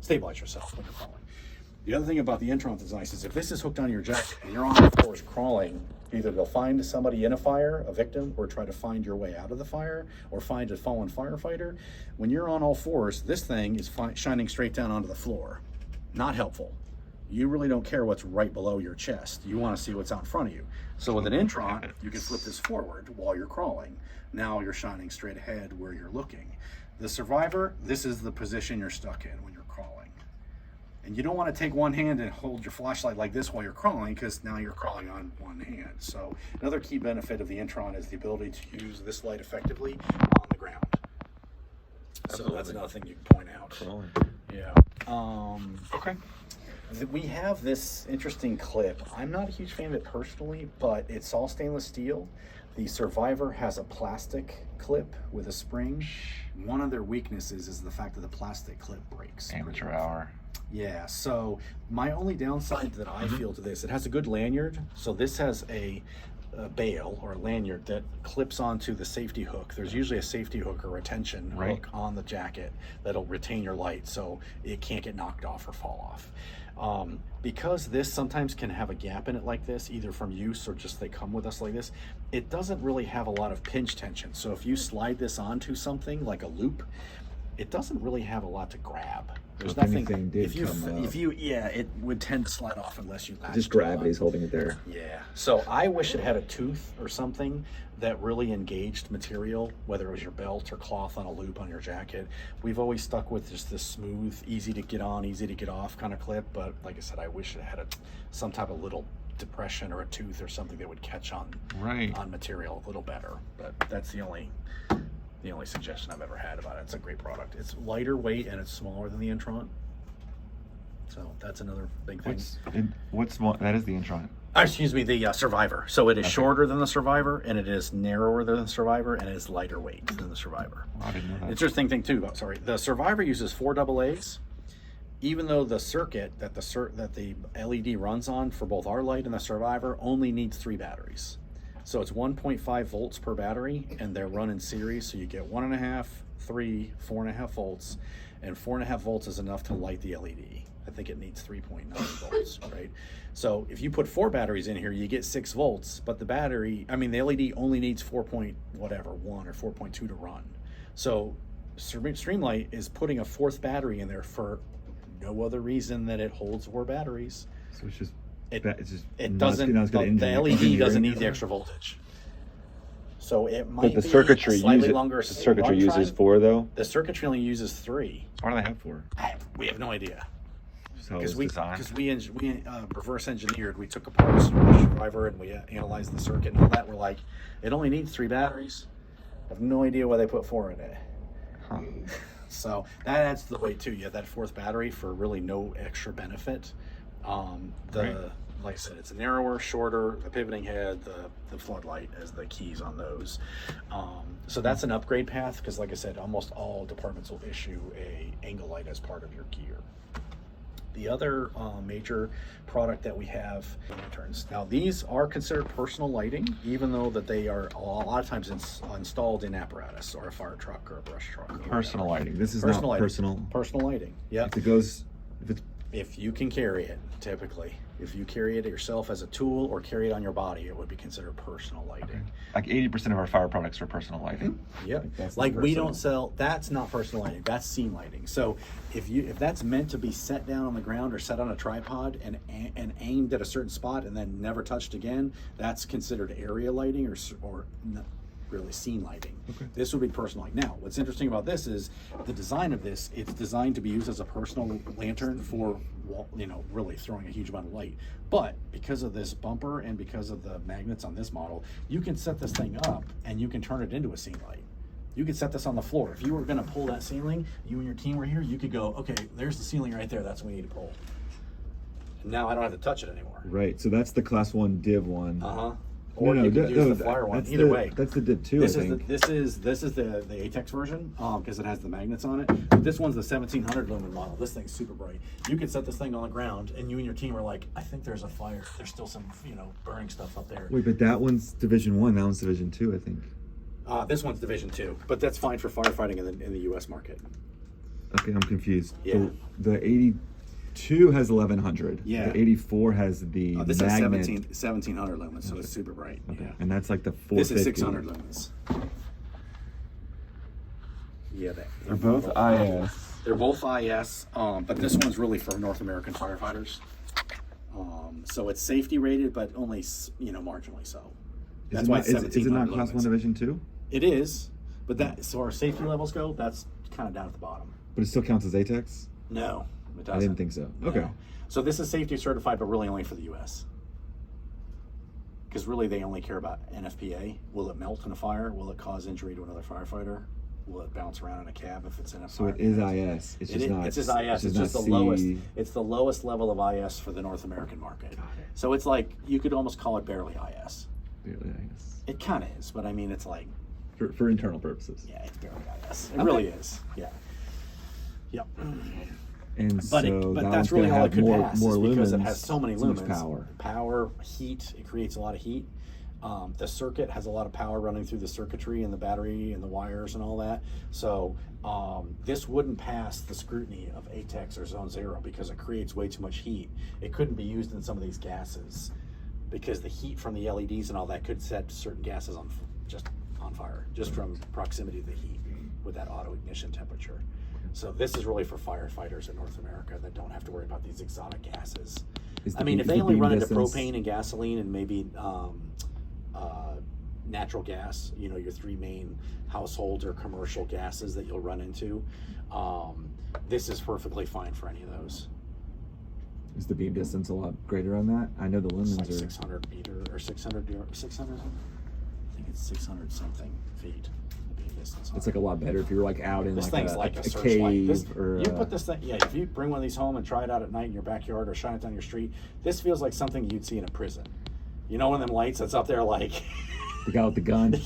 stabilize yourself when you're crawling. The other thing about the Intron that's nice is if this is hooked on your jacket and you're on the floors crawling, either they'll find somebody in a fire, a victim, or try to find your way out of the fire, or find a fallen firefighter. When you're on all fours, this thing is shining straight down onto the floor. Not helpful. You really don't care what's right below your chest. You want to see what's out in front of you. So with an Intron, you can flip this forward while you're crawling. Now you're shining straight ahead where you're looking. The Survivor, this is the position you're stuck in when you're crawling. And you don't want to take one hand and hold your flashlight like this while you're crawling, because now you're crawling on one hand. So another key benefit of the Intron is the ability to use this light effectively on the ground. So that's another thing you can point out. Yeah. Okay. We have this interesting clip. I'm not a huge fan of it personally, but it's all stainless steel. The Survivor has a plastic clip with a spring. One of their weaknesses is the fact that the plastic clip breaks. Amateur hour. Yeah, so my only downside that I feel to this, it has a good lanyard. So this has a bail or a lanyard that clips onto the safety hook. There's usually a safety hook or a tension hook on the jacket that'll retain your light so it can't get knocked off or fall off. Because this sometimes can have a gap in it like this, either from use or just they come with us like this, it doesn't really have a lot of pinch tension. So if you slide this onto something like a loop, it doesn't really have a lot to grab. There's nothing. It would tend to slide off unless you latch. Just gravity's holding it there. Yeah. So I wish it had a tooth or something that really engaged material, whether it was your belt or cloth on a loop on your jacket. We've always stuck with just this smooth, easy to get on, easy to get off kind of clip. But like I said, I wish it had some type of little depression or a tooth or something that would catch on material a little better. But that's the only suggestion I've ever had about it. It's a great product. It's lighter weight and it's smaller than the Intron. So that's another big thing. What's small? That is the Intron. Excuse me, the Survivor. So it is shorter than the Survivor, and it is narrower than the Survivor, and it is lighter weight than the Survivor. Oh, I didn't know that. Interesting thing too. The Survivor uses 4 AA's. Even though the circuit that the LED runs on for both our light and the Survivor only needs 3 batteries. So it's 1.5 volts per battery, and they're run in series. So you get 1.5, 3, 4.5 volts, and 4.5 volts is enough to light the LED. I think it needs 3.9 volts, right? So if you put 4 batteries in here, you get 6 volts, but the LED only needs 4.1 or 4.2 to run. So Streamlight is putting a 4th battery in there for no other reason than it holds 4 batteries. So it's just the LED doesn't need the extra voltage. So it might but be circuitry slightly longer. The circuitry uses 4 though? The circuitry only uses 3. Why do they have 4? We have no idea. Because we reverse engineered. We took apart a Survivor and we analyzed the circuit and all that. We're like, it only needs 3 batteries. I have no idea why they put 4 in it. So that adds to the weight too. You have that 4th battery for really no extra benefit. Right. Like I said, it's narrower, shorter, the pivoting head, the floodlight as the keys on those. So that's an upgrade path because, like I said, almost all departments will issue a angle light as part of your gear. The other major product that we have, lanterns. Now these are considered personal lighting, even though that they are a lot of times installed in apparatus or a fire truck or a brush truck. Personal lighting. This is Personal not lighting. personal. Personal lighting. Yeah. If you can carry it, typically. If you carry it yourself as a tool or carry it on your body, it would be considered personal lighting. Like 80% of our fire products are personal lighting. Yep. That's Like not we personal. don't sell, that's not personal lighting, that's scene lighting. So if that's meant to be set down on the ground or set on a tripod and aimed at a certain spot and then never touched again, that's considered area lighting or not really scene lighting. Okay. This would be personal lighting. Now, what's interesting about this is the design of this, it's designed to be used as a personal lantern for, really throwing a huge amount of light. But because of this bumper and because of the magnets on this model, you can set this thing up and you can turn it into a scene light. You could set this on the floor. If you were gonna pull that ceiling, you and your team were here, you could go, okay, there's the ceiling right there, that's what we need to pull. And now I don't have to touch it anymore. Right. So that's the class 1 div one. Uh-huh. Or you could use the flyer one. that's Either the- way. That's the div 2, This I is think. this is the ATEX version because it has the magnets on it. This one's the 1700 lumen model. This thing's super bright. You can set this thing on the ground, and you and your team are like, I think there's a fire. There's still some burning stuff up there. Wait, but that one's Division 1. That one's Division 2, I think. This one's Division 2, but that's fine for firefighting in the U.S. market. Okay, I'm confused. Yeah. The 82 has 1100. Yeah. The 84 has the This magnet. is 1700 lumens, so it's super bright. Okay. Yeah. And that's like the 450. This is 600 lumens. Yeah, They're both IS. They're both IS, but this one's really for North American firefighters. So it's safety rated, but only marginally so. That's why it's Is it not 1700 Class 1 lumens. Division 2? It is, but so our safety levels go, that's kind of down at the bottom. But it still counts as ATEX? No, it doesn't. I didn't think so. No. Okay. So this is safety certified, but really only for the U.S. Because really they only care about NFPA. Will it melt in a fire? Will it cause injury to another firefighter? Will it bounce around in a cab if it's in a So fire? it is IS. It's just not. It's just IS. It's just the C. lowest. It's the lowest level of IS for the North American market. Got it. So it's like you could almost call it barely IS. Barely IS. It kind of is, but I mean it's like For internal purposes. yeah, it's barely IS. It Okay. really is. Yeah. Yep. And But, so but that that's one's really gonna all it have could more, pass more is because lumens. it has so many much lumens. Power, heat, it creates a lot of heat. The circuit has a lot of power running through the circuitry and the battery and the wires and all that. So this wouldn't pass the scrutiny of ATEX or Zone Zero because it creates way too much heat. It couldn't be used in some of these gases because the heat from the LEDs and all that could set certain gases on fire just from proximity to the heat with that auto ignition temperature. So this is really for firefighters in North America that don't have to worry about these exotic gases. Is the I mean, beam- if is they the only beam run into distance- propane and gasoline and maybe natural gas, your three main household or commercial gases that you'll run into, this is perfectly fine for any of those. Is the beam distance a lot greater on that? I know the It's lumens like are. 600 meter or 600. I think it's 600 something feet. The beam distance on It's it. like a lot better if you're like out in This like thing's a, like a a searchlight. cave This, or. you put this thing, if you bring one of these home and try it out at night in your backyard or shine it down your street, this feels like something you'd see in a prison. You know, one of them lights that's up there like. The guy with the gun.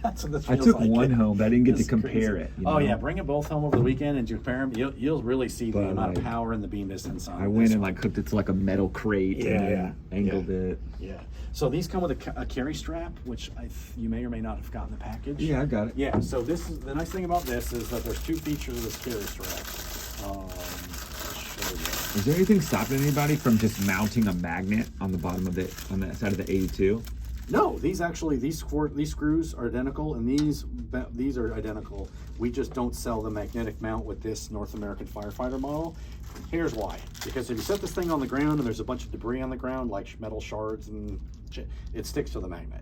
That's what this I feels took like. one home, but I didn't get to It's compare crazy. it. Oh yeah, bring them both home over the weekend and you compare them. You'll really see the But, amount of like, power and the beam distance on I went this and one. like hooked it to like a metal crate Yeah, and then yeah, angled yeah. it. Yeah. So these come with a carry strap, which you may or may not have gotten the package. Yeah, I got it. Yeah. So this is the nice thing about this is that there's two features of this carry strap. I'll show you. Is there anything stopping anybody from just mounting a magnet on the bottom of on the side of the 82? No, these screws are identical, and these are identical. We just don't sell the magnetic mount with this North American firefighter model. Here's why: because if you set this thing on the ground and there's a bunch of debris on the ground, like metal shards and shit, it sticks to the magnet.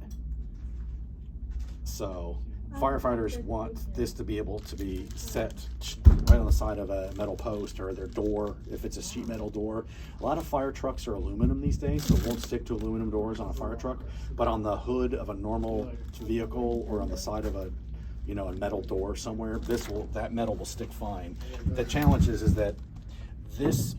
So firefighters want this to be able to be set right on the side of a metal post or their door if it's a sheet metal door. A lot of fire trucks are aluminum these days, so it won't stick to aluminum doors on a fire truck, but on the hood of a normal vehicle or on the side of a metal door somewhere, that metal will stick fine. The challenge is that this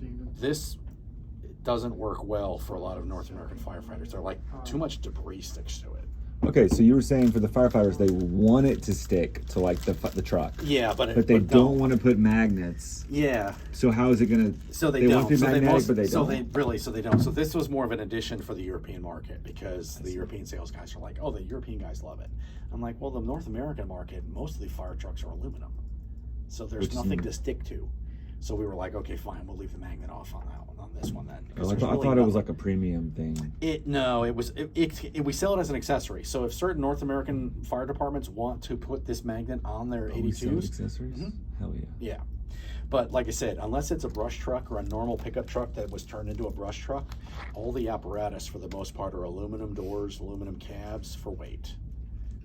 doesn't work well for a lot of North American firefighters. They're like, too much debris sticks to it. Okay, so you were saying for the firefighters, they want it to stick to like the truck. Yeah, but they don't want to put magnets. Yeah. So how is it gonna? So they don't. Want to be magnetic, but they so don't. So they don't. So this was more of an addition for the European market, because the European sales guys are like, oh, the European guys love it. I'm like, well, the North American market, most of the fire trucks are aluminum, so there's nothing to stick to. So we were like, okay, fine, we'll leave the magnet off on that one, on this one then. I thought it was like a premium thing. We sell it as an accessory. So if certain North American fire departments want to put this magnet on their 82s, accessories, hell yeah. Yeah. But like I said, unless it's a brush truck or a normal pickup truck that was turned into a brush truck, all the apparatus for the most part are aluminum doors, aluminum cabs for weight.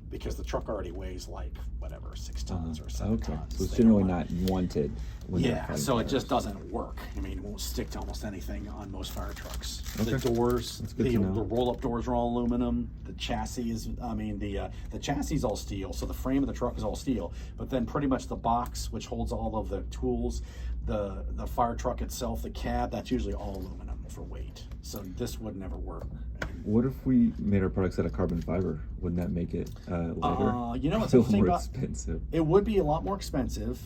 Because the truck already weighs like, whatever, 6 tons or 7 tons. So it's generally not wanted. Yeah, so it just doesn't work. I mean, it won't stick to almost anything on most fire trucks. Okay. The doors, the know. roll-up doors are all aluminum. The chassis is, the chassis is all steel, so the frame of the truck is all steel. But then pretty much the box, which holds all of the tools, the fire truck itself, the cab, that's usually all aluminum for weight. So this would never work. What if we made our products out of carbon fiber? Wouldn't that make it lighter? You know what's still more about, expensive? It would be a lot more expensive.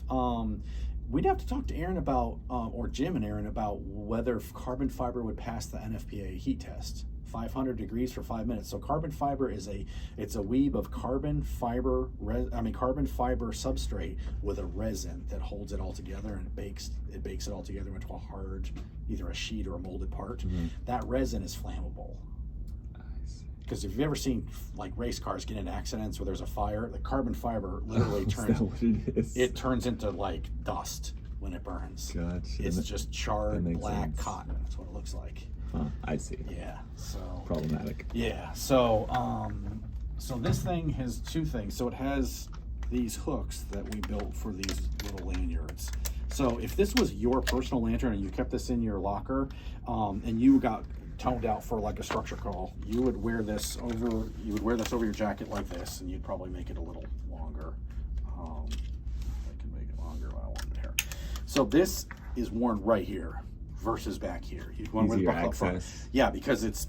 We'd have to talk to Aaron about, or Jim and Aaron about whether carbon fiber would pass the NFPA heat test. 500 degrees for 5 minutes. So carbon fiber is it's a weave of carbon fiber substrate with a resin that holds it all together, and it bakes it all together into a hard, either a sheet or a molded part. That resin is flammable. Because if you've ever seen like race cars get into accidents where there's a fire, the carbon fiber literally turns into like dust when it burns. Gotcha. It's just charred black cotton. That's what it looks like. Huh, I see. Yeah. So problematic. Yeah. So so this thing has 2 things. So it has these hooks that we built for these little lanyards. So if this was your personal lantern and you kept this in your locker, and you got toned out for like a structure call, you would wear this over your jacket like this, and you'd probably make it a little longer. I can make it longer if I want it here. So this is worn right here versus back here. You'd want to wear the buckle up front. Yeah, because it's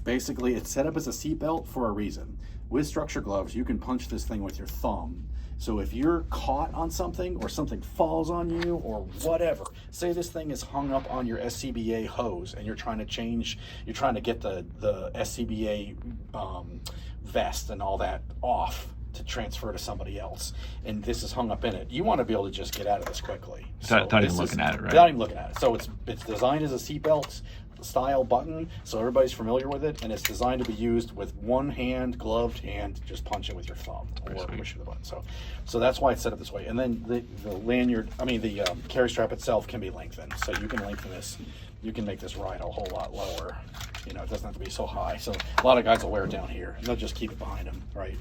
set up as a seat belt for a reason. With structure gloves, you can punch this thing with your thumb. So if you're caught on something, or something falls on you, or whatever, say this thing is hung up on your SCBA hose and you're trying to get the SCBA vest and all that off to transfer to somebody else, and this is hung up in it, you want to be able to just get out of this quickly. Without even looking at it, right? Without even looking at it. So it's designed as a seatbelt style button, so everybody's familiar with it, and it's designed to be used with one hand, gloved hand, just punch it with your thumb or push the button. So that's why it's set up this way. And then the lanyard, the carry strap itself can be lengthened, so you can lengthen this. You can make this ride a whole lot lower. It doesn't have to be so high. So a lot of guys will wear it down here, and they'll just keep it behind them, right?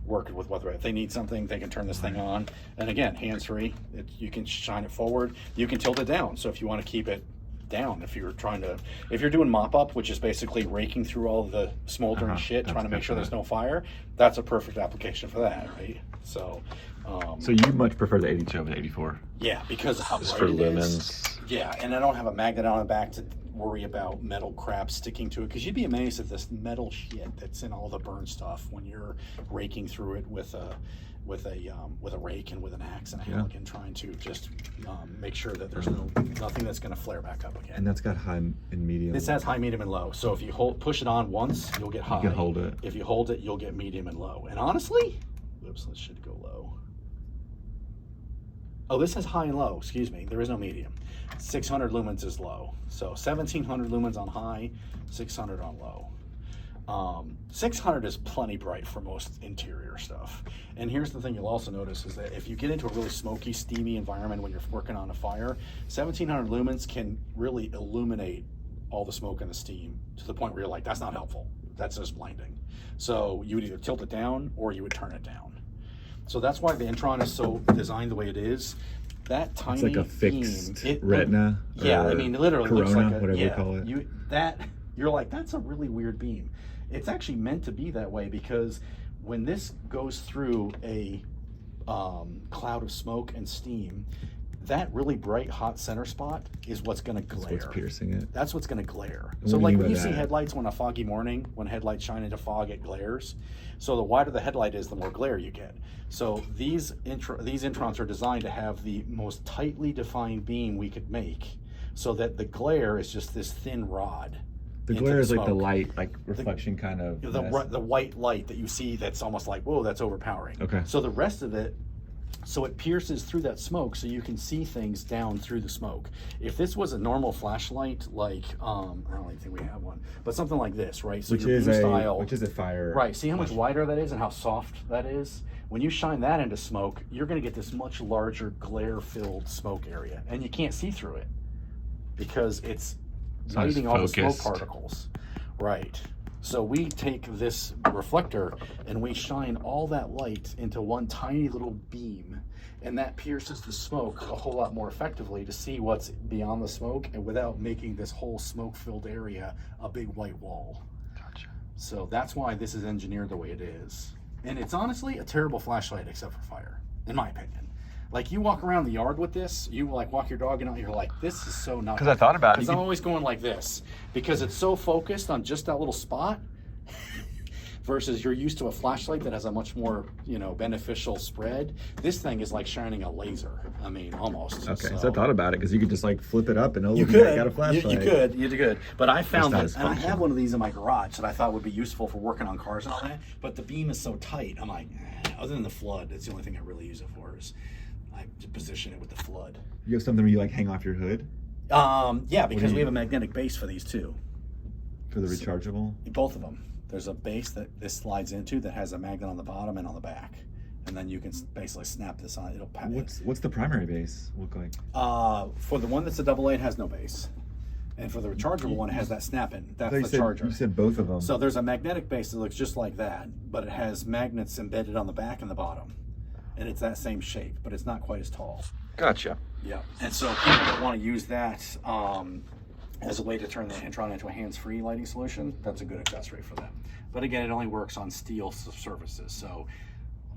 Working with weather. If they need something, they can turn this thing on. And again, hands-free. You can shine it forward. You can tilt it down. So if you want to keep it down, if you're doing mop-up, which is basically raking through all of the smoldering shit, trying to make sure there's no fire, that's a perfect application for that, right? So so you much prefer the 82 over the 84? Yeah, because of how just bright for it lumens. Is. Yeah, and I don't have a magnet on the back to worry about metal crap sticking to it, because you'd be amazed at this metal shit that's in all the burn stuff when you're raking through it with a rake and with an axe and a Halligan, trying to just make sure that there's nothing that's going to flare back up again. And that's got high and medium. This has high, medium, and low. So if you push it on once, you'll get high. You can hold it. If you hold it, you'll get medium and low. And honestly, oops, this should go low. Oh, this has high and low. Excuse me. There is no medium. 600 lumens is low. So 1700 lumens on high, 600 on low. 600 is plenty bright for most interior stuff. And here's the thing you'll also notice is that if you get into a really smoky, steamy environment when you're working on a fire, 1700 lumens can really illuminate all the smoke and the steam to the point where you're like, that's not helpful. That's just blinding. So you would either tilt it down or you would turn it down. So that's why the Intron is so designed the way it is. That tiny it's like a fixed beam, retina. Yeah, I mean, literally Corona, looks like whatever you call it. You're like, that's a really weird beam. It's actually meant to be that way because when this goes through a cloud of smoke and steam, that really bright hot center spot is what's going to glare. That's what's piercing it. That's what's going to glare. What So do you like mean when by you see that? headlights on a foggy morning, when headlights shine into fog, it glares. So the wider the headlight is, the more glare you get. So these Introns are designed to have the most tightly defined beam we could make, so that the glare is just this thin rod. The into glare is like the smoke. light, like reflection kind of. The mess. the white light that you see that's almost like, whoa, that's overpowering. Okay. So the rest of it, so it pierces through that smoke, so you can see things down through the smoke. If this was a normal flashlight, like I don't even think we have one, but something like this, right? So which your is beam a style, which is a fire. right? See how much wider that is and how soft that is. When you shine that into smoke, you're going to get this much larger glare-filled smoke area, and you can't see through it because it's not as lighting all the smoke focused. particles. Right. So we take this reflector and we shine all that light into one tiny little beam, and that pierces the smoke a whole lot more effectively to see what's beyond the smoke, and without making this whole smoke-filled area a big white wall. Gotcha. So that's why this is engineered the way it is. And it's honestly a terrible flashlight except for fire, in my opinion. Like, you walk around the yard with this, you like walk your dog and you're like, this is so not. Because I thought about it. Because I'm always going like this, because it's so focused on just that little spot versus you're used to a flashlight that has a much more, beneficial spread. This thing is like shining a laser. I mean, almost. Okay, so I thought about it because you could just like flip it up and You look, could. I got a flashlight. You could. But I found not that, as and I have functional. one of these in my garage that I thought would be useful for working on cars and all that. But the beam is so tight, I'm like, other than the flood, it's the only thing I really use it for is I position it with the flood. You have something where you like hang off your hood Yeah, because you- we have a magnetic base for these too. for the rechargeable. Both of them. There's a base that this slides into that has a magnet on the bottom and on the back, and then you can basically snap this on. It'll What's the primary base look like? for the one that's a AA, it has no base, and for the rechargeable one, it has that snap-in. I thought That's the charger. You said both of them. So there's a magnetic base that looks just like that, but it has magnets embedded on the back and the bottom, and it's that same shape, but it's not quite as tall. Gotcha. Yeah, and so people that want to use that as a way to turn the Intron into a hands-free lighting solution, that's a good accessory for them. But again, it only works on steel surfaces, so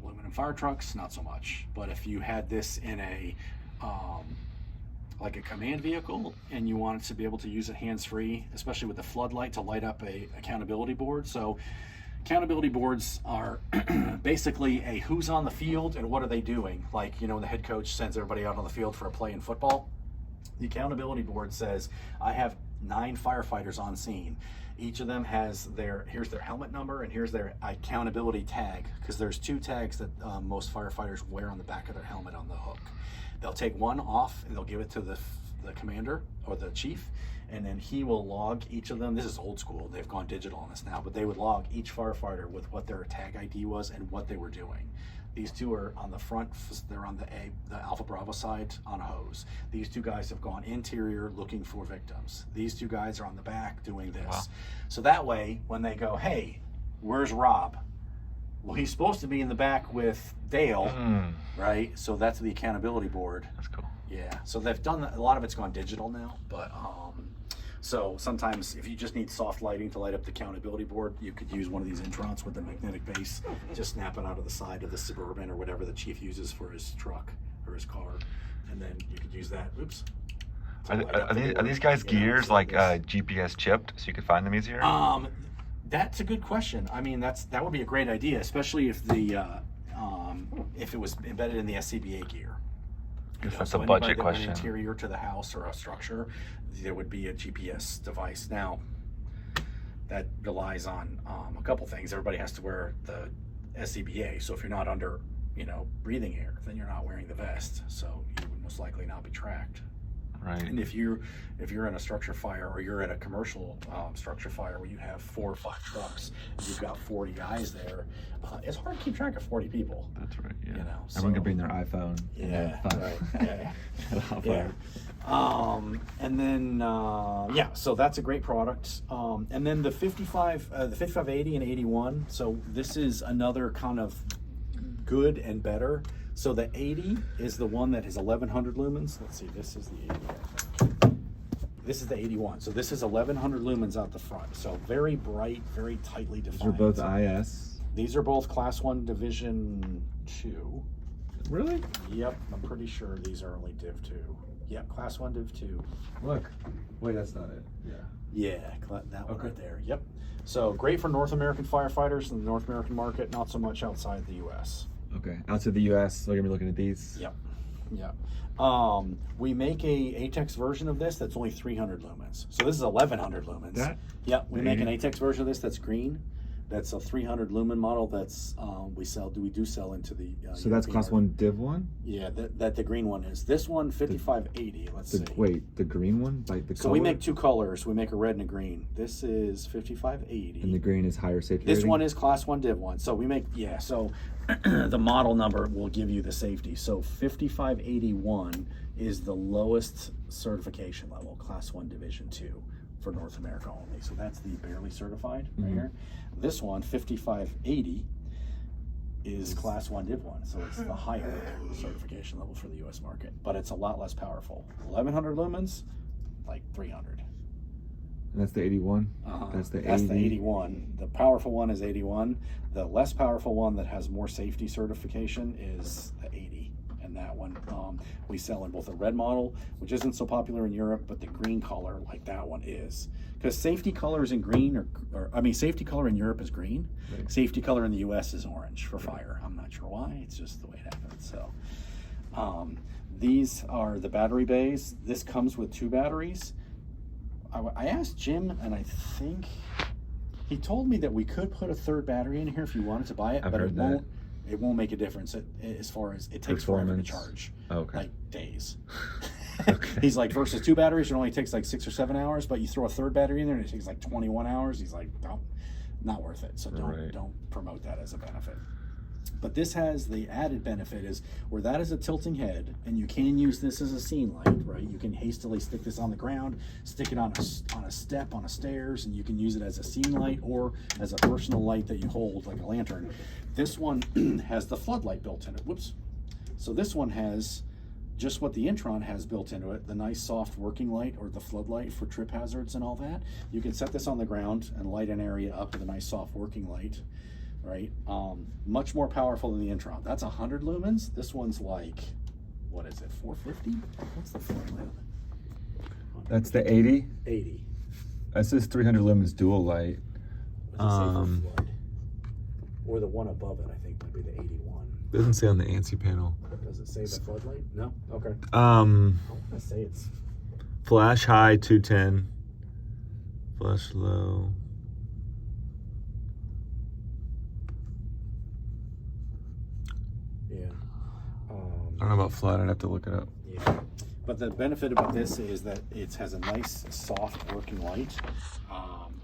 aluminum fire trucks, not so much. But if you had this in a like a command vehicle and you wanted to be able to use it hands-free, especially with the floodlight to light up a accountability board. So accountability boards are basically a who's on the field and what are they doing. Like, when the head coach sends everybody out on the field for a play in football, the accountability board says, I have 9 firefighters on scene. Each of them has here's their helmet number and here's their accountability tag, because there's 2 tags that most firefighters wear on the back of their helmet on the hook. They'll take one off and they'll give it to the commander or the chief, and then he will log each of them. This is old school. They've gone digital on this now, but they would log each firefighter with what their tag ID was and what they were doing. These 2 are on the front. They're on the Alpha Bravo side on a hose. These 2 guys have gone interior looking for victims. These 2 guys are on the back doing this. Wow. So that way, when they go, hey, where's Rob? Well, he's supposed to be in the back with Dale, right? So that's the accountability board. That's cool. Yeah, so they've done that. A lot of it's gone digital now, but so sometimes if you just need soft lighting to light up the accountability board, you could use one of these Introns with the magnetic base, just snap it out of the side of the Suburban or whatever the chief uses for his truck or his car, and then you could use that. Oops. to light up the Are board. these guys' You know, gears so like this- GPS chipped so you could find them easier? That's a good question. I mean, that would be a great idea, especially if if it was embedded in the SCBA gear. Guess that's So a budget anybody that went question. Interior to the house or a structure, there would be a GPS device. Now, that relies on a couple things. Everybody has to wear the SCBA. So if you're not under, breathing air, then you're not wearing the vest. So you would most likely not be tracked. Right. And if you're in a structure fire or you're at a commercial structure fire where you have 4 or 5 trucks and you've got 40 guys there, it's hard to keep track of 40 people. That's right. Yeah. Everyone can bring their iPhone. Yeah, right. Yeah. Hot Yeah. fire. And then so that's a great product. And then the 5580 and 81. So this is another kind of good and better. So the 80 is the one that is 1100 lumens. Let's see, this is the 80. This is the 81. So this is 1100 lumens out the front. So very bright, very tightly defined. These are both IS. These are both Class 1 Division 2. Really? Yep, I'm pretty sure these are only Div 2. Yep, Class 1 Div 2. Look. Wait, that's not it. Yeah. Yeah, that one Okay. right there. Yep. So great for North American firefighters in the North American market, not so much outside the U.S. Okay. Outside the U.S., we're gonna be looking at these. Yep. Yep. We make a ATEX version of this that's only 300 lumens. So this is 1100 lumens. That? Yep. We make an ATEX version of this that's green. That's a 300 lumen model. That's we do sell into the. So that's European class market. 1 Div 1. Yeah, that the green one is. This one 5580. Let's see. Wait, the green one, like the So color? we make two colors. We make a red and a green. This is 5580. And the green is higher safety This rating? one is class 1 Div 1. So we make, yeah, so the model number will give you the safety. So 5581 is the lowest certification level, class 1 Division 2 for North America only. So that's the barely certified right here. This one, 5580, is class 1 Div 1. So it's the higher certification level for the US market, but it's a lot less powerful. 1100 lumens, like 300. And that's the 81? That's the the 81. The powerful one is 81. The less powerful one that has more safety certification is the 80. And that one we sell in both a red model, which isn't so popular in Europe, but the green color like that one is. Because safety colors in green safety color in Europe is green. Right. Safety color in the US is orange for fire. I'm not sure why. It's just the way it happens. So these are the battery bays. This comes with 2 batteries. I asked Jim, and I think he told me that we could put a 3rd battery in here if you wanted to buy it, I've but heard that. it won't make a difference as far as it takes forever to Performance. charge. Okay. Like days. Okay. He's like, versus 2 batteries, it only takes like 6 or 7 hours, but you throw a 3rd battery in there and it takes like 21 hours. He's like, no, not worth it. So don't promote that as a benefit. But this has the added benefit is where that is a tilting head, and you can use this as a scene light, right? You can hastily stick this on the ground, stick it on a step, on a stairs, and you can use it as a scene light or as a personal light that you hold like a lantern. This one has the floodlight built in it. Whoops. So this one has just what the Intron has built into it, the nice soft working light or the floodlight for trip hazards and all that. You can set this on the ground and light an area up with a nice soft working light. Right, much more powerful than the Intron. That's 100 lumens. This one's like, what is it, 450? What's the floodlight? That's the 80? 80. That says 300 lumens dual light. What's it say for flood? Or the one above it, I think, might be the 81. Doesn't say on the ANSI panel. Does it say the floodlight? No? Okay. Um, I want to say it's... Flash high 210. Flash low. Yeah. I don't know about flood. I'd have to look it up. Yeah. But the benefit about this is that it has a nice soft working light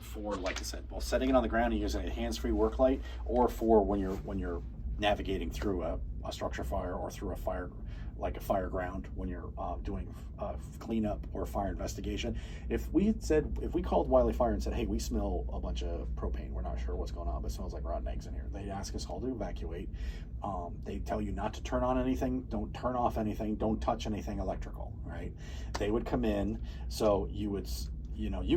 for, like I said, well, setting it on the ground and using a hands-free work light, or for when you're navigating through a structure fire or through a fire, like a fire ground, when you're doing cleanup or fire investigation. If we called Wiley Fire and said, hey, we smell a bunch of propane, we're not sure what's going on, but it smells like rotten eggs in here, they'd ask us all to evacuate. They tell you not to turn on anything, don't turn off anything, don't touch anything electrical, right? They would come in, so you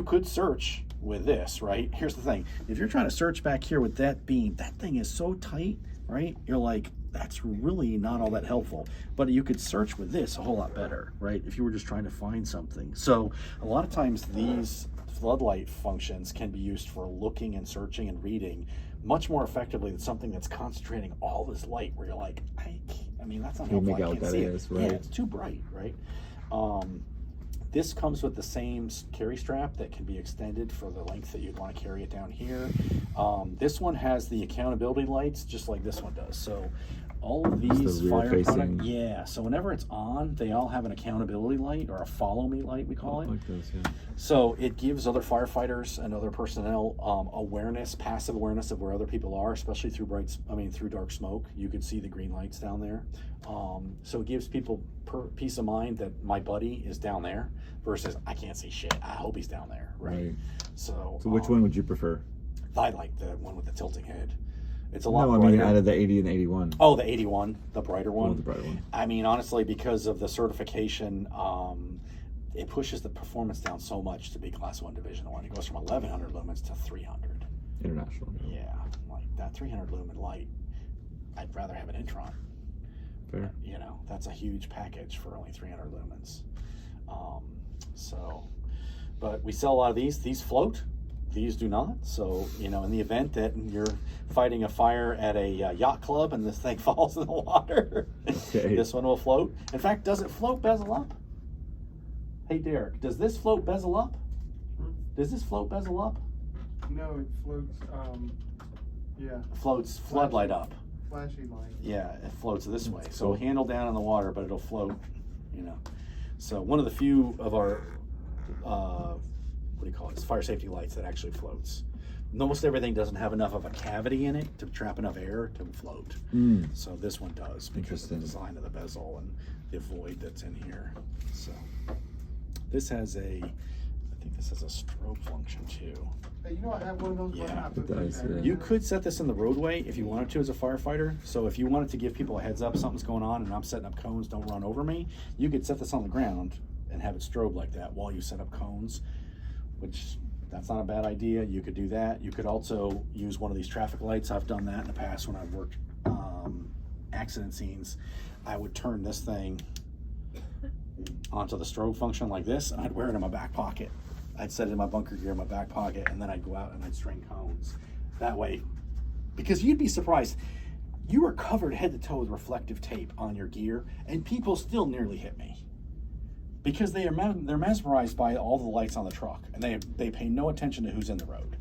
could search with this, right? Here's the thing, if you're trying to search back here with that beam, that thing is so tight, right? You're like, that's really not all that helpful. But you could search with this a whole lot better, right? If you were just trying to find something. So a lot of times these floodlight functions can be used for looking and searching and reading much more effectively than something that's concentrating all this light where you're like, I mean, that's not helpful. I can't see it. Right? Yeah, it's too bright, right? This comes with the same carry strap that can be extended for the length that you'd want to carry it down here. This one has the accountability lights just like this one does. So all of these fire products, yeah, so whenever it's on, they all have an accountability light or a follow me light, we call it. Like those, yeah. So it gives other firefighters and other personnel awareness, passive awareness of where other people are, especially through through dark smoke. You can see the green lights down there. So it gives people peace of mind that my buddy is down there versus I can't see shit. I hope he's down there, right? So which one would you prefer? I like the one with the tilting head. It's a lot brighter. No, I mean out of the 80 and 81. Oh, the 81, the brighter one. Oh, the brighter one. I mean, honestly, because of the certification, it pushes the performance down so much to be Class 1 Division 1. It goes from 1100 lumens to 300. International. Yeah, like that 300 lumen light, I'd rather have an Intron. Fair. You know, that's a huge package for only 300 lumens. But we sell a lot of these. These float. These do not. So, you know, in the event that you're fighting a fire at a yacht club and this thing falls in the water, Okay. this one will float. In fact, does it float bezel up? Hey, Derek, does this float bezel up? Does this float bezel up? No, it floats, yeah, It floats floodlight up. flashy light. Yeah, it floats this way. So handle down in the water, but it'll float, you know. So one of the few of our, what do you call it, it's fire safety lights that actually floats. Almost everything doesn't have enough of a cavity in it to trap enough air to float. So this one does because of the design of the bezel and the void that's in here. So this has I think this has a strobe function too. Hey, you know, I have one of those. Yeah, Why not put it does, three batteries yeah. You in it? could set this in the roadway if you wanted to as a firefighter. So if you wanted to give people a heads up something's going on and I'm setting up cones, don't run over me, you could set this on the ground and have it strobe like that while you set up cones, which that's not a bad idea. You could do that. You could also use one of these traffic lights. I've done that in the past when I've worked accident scenes. I would turn this thing onto the strobe function like this and I'd wear it in my back pocket. I'd set it in my bunker gear in my back pocket and then I'd go out and I'd string cones. That way, because you'd be surprised, you were covered head to toe with reflective tape on your gear and people still nearly hit me. Because they're mesmerized by all the lights on the truck and they pay no attention to who's in the road.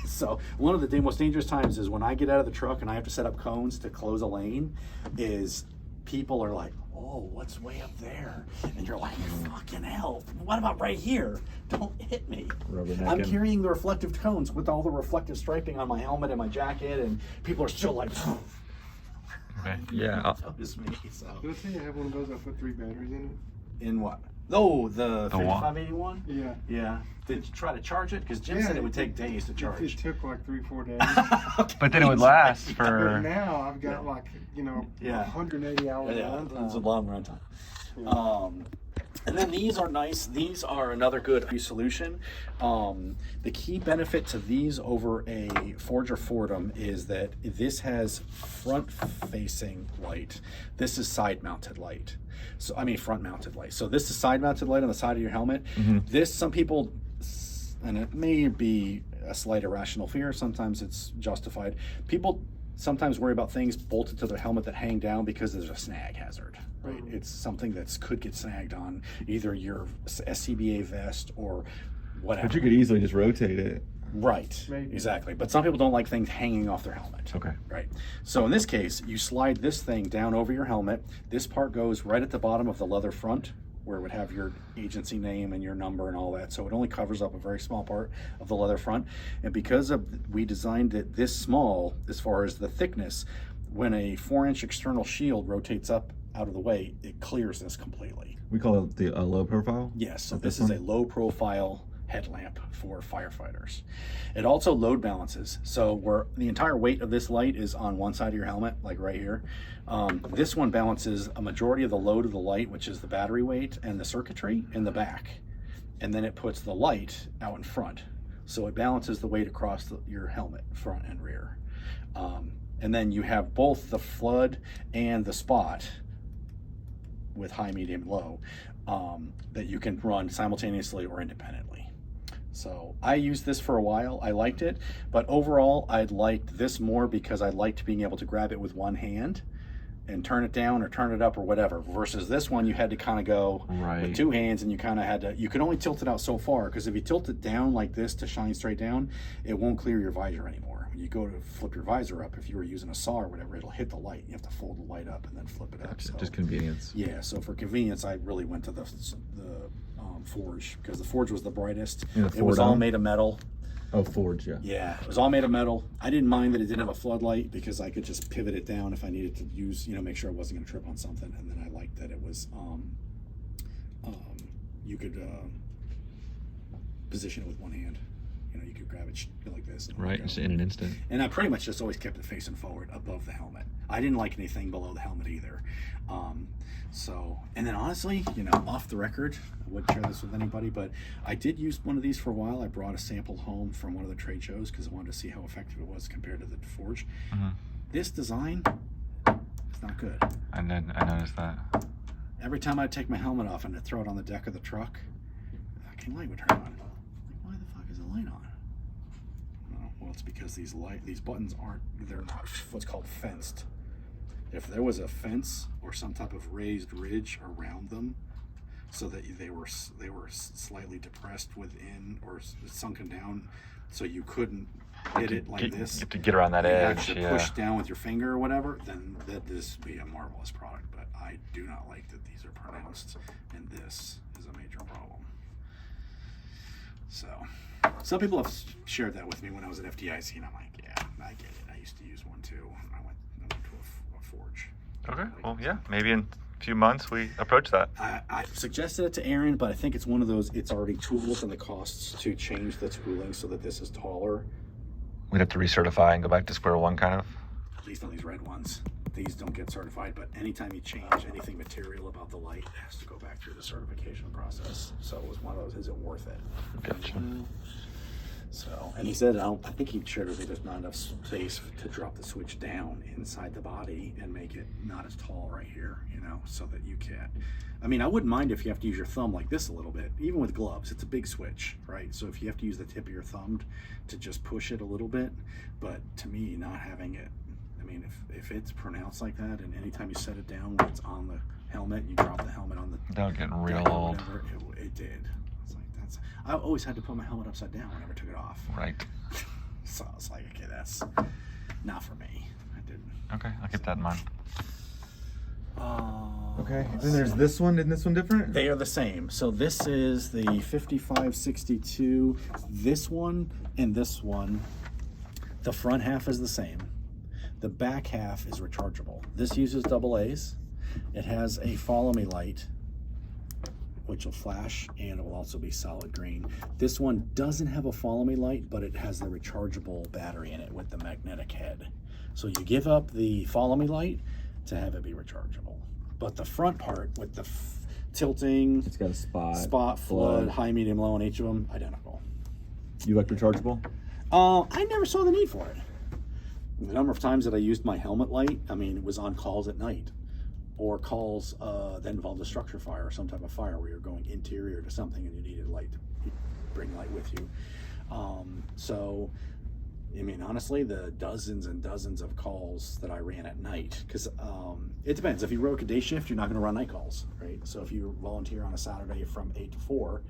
So one of the most dangerous times is when I get out of the truck and I have to set up cones to close a lane is people are like, oh, what's way up there? And you're like, fucking hell, what about right here? Don't hit me. I'm Rubbernecking. carrying the reflective cones with all the reflective striping on my helmet and my jacket and people are still like, Okay. Yeah. notice me. So. Did I say I have one of those? I put 3 batteries in In what? Oh, the The what? 5581? it. Yeah. Yeah. Did you try to charge it? Because Jim Yeah, said it would take days to It charge. took like 3-4 days. Okay. But then it would last But for. now I've got like, you know, Yeah. 180 hours Yeah, runtime. it's a long run time. Yeah. And then these are nice. These are another good solution. The key benefit to these over a Forge or Fordham is that this has front-facing light. This is side-mounted light. So I mean front-mounted light. So this is side-mounted light on the side of your helmet. This, some people, and it may be a slight irrational fear. Sometimes it's justified. People sometimes worry about things bolted to their helmet that hang down because there's a snag hazard. Right, it's something that could get snagged on either your SCBA vest or whatever. But you could easily just rotate it. Right, Maybe. exactly. But some people don't like things hanging off their helmet. Okay. Right. So in this case, you slide this thing down over your helmet. This part goes right at the bottom of the leather front, where it would have your agency name and your number and all that. So it only covers up a very small part of the leather front. And because we designed it this small as far as the thickness, when a 4-inch external shield rotates up out of the way, it clears this completely. We call it the low profile. Yes, so Like this this is a low profile headlamp for firefighters. It also load balances. So where the entire weight of this light is on one side of your helmet, like right here, this one balances a majority of the load of the light, which is the battery weight and the circuitry, in the back. And then it puts the light out in front. So it balances the weight across your helmet, front and rear. And then you have both the flood and the spot with high, medium, low, that you can run simultaneously or independently. So I used this for a while. I liked it, but overall I liked this more because I liked being able to grab it with one hand and turn it down or turn it up or whatever, versus this one you had to kind of go Right. with 2 hands, and you kind of had to, you could only tilt it out so far, because if you tilt it down like this to shine straight down, it won't clear your visor anymore. When you go to flip your visor up, if you were using a saw or whatever, it'll hit the light. You have to fold the light up and then flip it up. Gotcha. So, Just convenience. yeah, so for convenience, I really went to the Forge, because the Forge was the brightest. And the It was all Fordham? made of metal. Oh, Forge, yeah. Yeah, it was all made of metal. I didn't mind that it didn't have a floodlight because I could just pivot it down if I needed to use, make sure I wasn't going to trip on something. And then I liked that it was, you could position it with one hand. You could grab it like this. And Right. go. Just in an instant. And I pretty much just always kept it facing forward above the helmet. I didn't like anything below the helmet either. And then honestly, off the record, I wouldn't share this with anybody, but I did use one of these for a while. I brought a sample home from one of the trade shows because I wanted to see how effective it was compared to the Forge. Mhm. This design, It's not good. I noticed that. Every time I'd take my helmet off and I'd throw it on the deck of the truck, the fucking light would turn on. Like, why the fuck is the light on? Oh, well, it's because these buttons they're not what's called fenced. If there was a fence or some type of raised ridge around them, so that they were slightly depressed within or sunken down, so you couldn't hit it like this. You have to get around that You edge. have to push down with your finger or whatever. Then this would be a marvelous product. But I do not like that these are pronounced, and this is a major problem. So, some people have shared that with me when I was at FDIC, and I'm like, yeah, I get it. I used to use one too. I went to a forge. Okay. Well, yeah. Maybe in a few months we approach that. I suggested it to Aaron, but I think it's one of those, it's already tooled and the costs to change the tooling so that this is taller, We'd have to recertify and go back to square one, kind of. at least on these red ones. These don't get certified, but anytime you change anything material about the light, it has to go back through the certification process. So it was one of those, is it worth it? Gotcha. So, and he said, I think he shared with me there's not enough space to drop the switch down inside the body and make it not as tall right here, you know, so that you can. I mean, I wouldn't mind if you have to use your thumb like this a little bit, even with gloves. It's a big switch, right? So if you have to use the tip of your thumb to just push it a little bit, but to me, not having it, I mean, if it's pronounced like that, and anytime you set it down when it's on the helmet, you drop the helmet on the They're getting real deck or old. whatever, it did. I always had to put my helmet upside down whenever I took it off. Right. So I was like, okay, that's not for me. I didn't. Okay, I'll keep that in mind. Okay. Then there's this one. Isn't this one different? They are the same. So this is the 5562. This one and this one, the front half is the same. The back half is rechargeable. This uses AA's. It has a follow me light, which will flash, and it will also be solid green. This one doesn't have a follow me light, but it has the rechargeable battery in it with the magnetic head. So you give up the follow me light to have it be rechargeable. But the front part with the tilting, It's got a spot, flood, high, medium, low on each of them, identical. You like rechargeable? I never saw the need for it. The number of times that I used my helmet light, I mean, it was on calls at night, or calls that involved a structure fire or some type of fire where you're going interior to something and you needed light to bring light with you. So, I mean, honestly, the dozens and dozens of calls that I ran at night, because it depends. If you work a day shift, you're not going to run night calls, right? So if you volunteer on a Saturday from 8 to 4,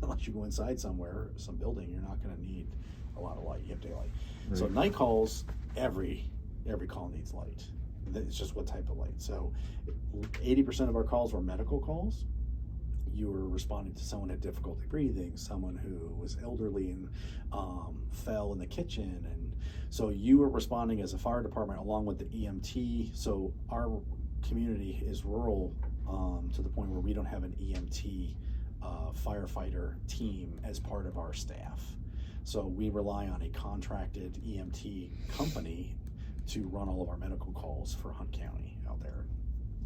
unless you go inside somewhere, some building, you're not going to need a lot of light. You have daylight. Right. So night calls, every call needs light. It's just what type of light. So 80% of our calls were medical calls. You were responding to someone who had difficulty breathing, someone who was elderly and fell in the kitchen. And so you were responding as a fire department along with the EMT. So our community is rural to the point where we don't have an EMT firefighter team as part of our staff. So we rely on a contracted EMT company to run all of our medical calls for Hunt County out there,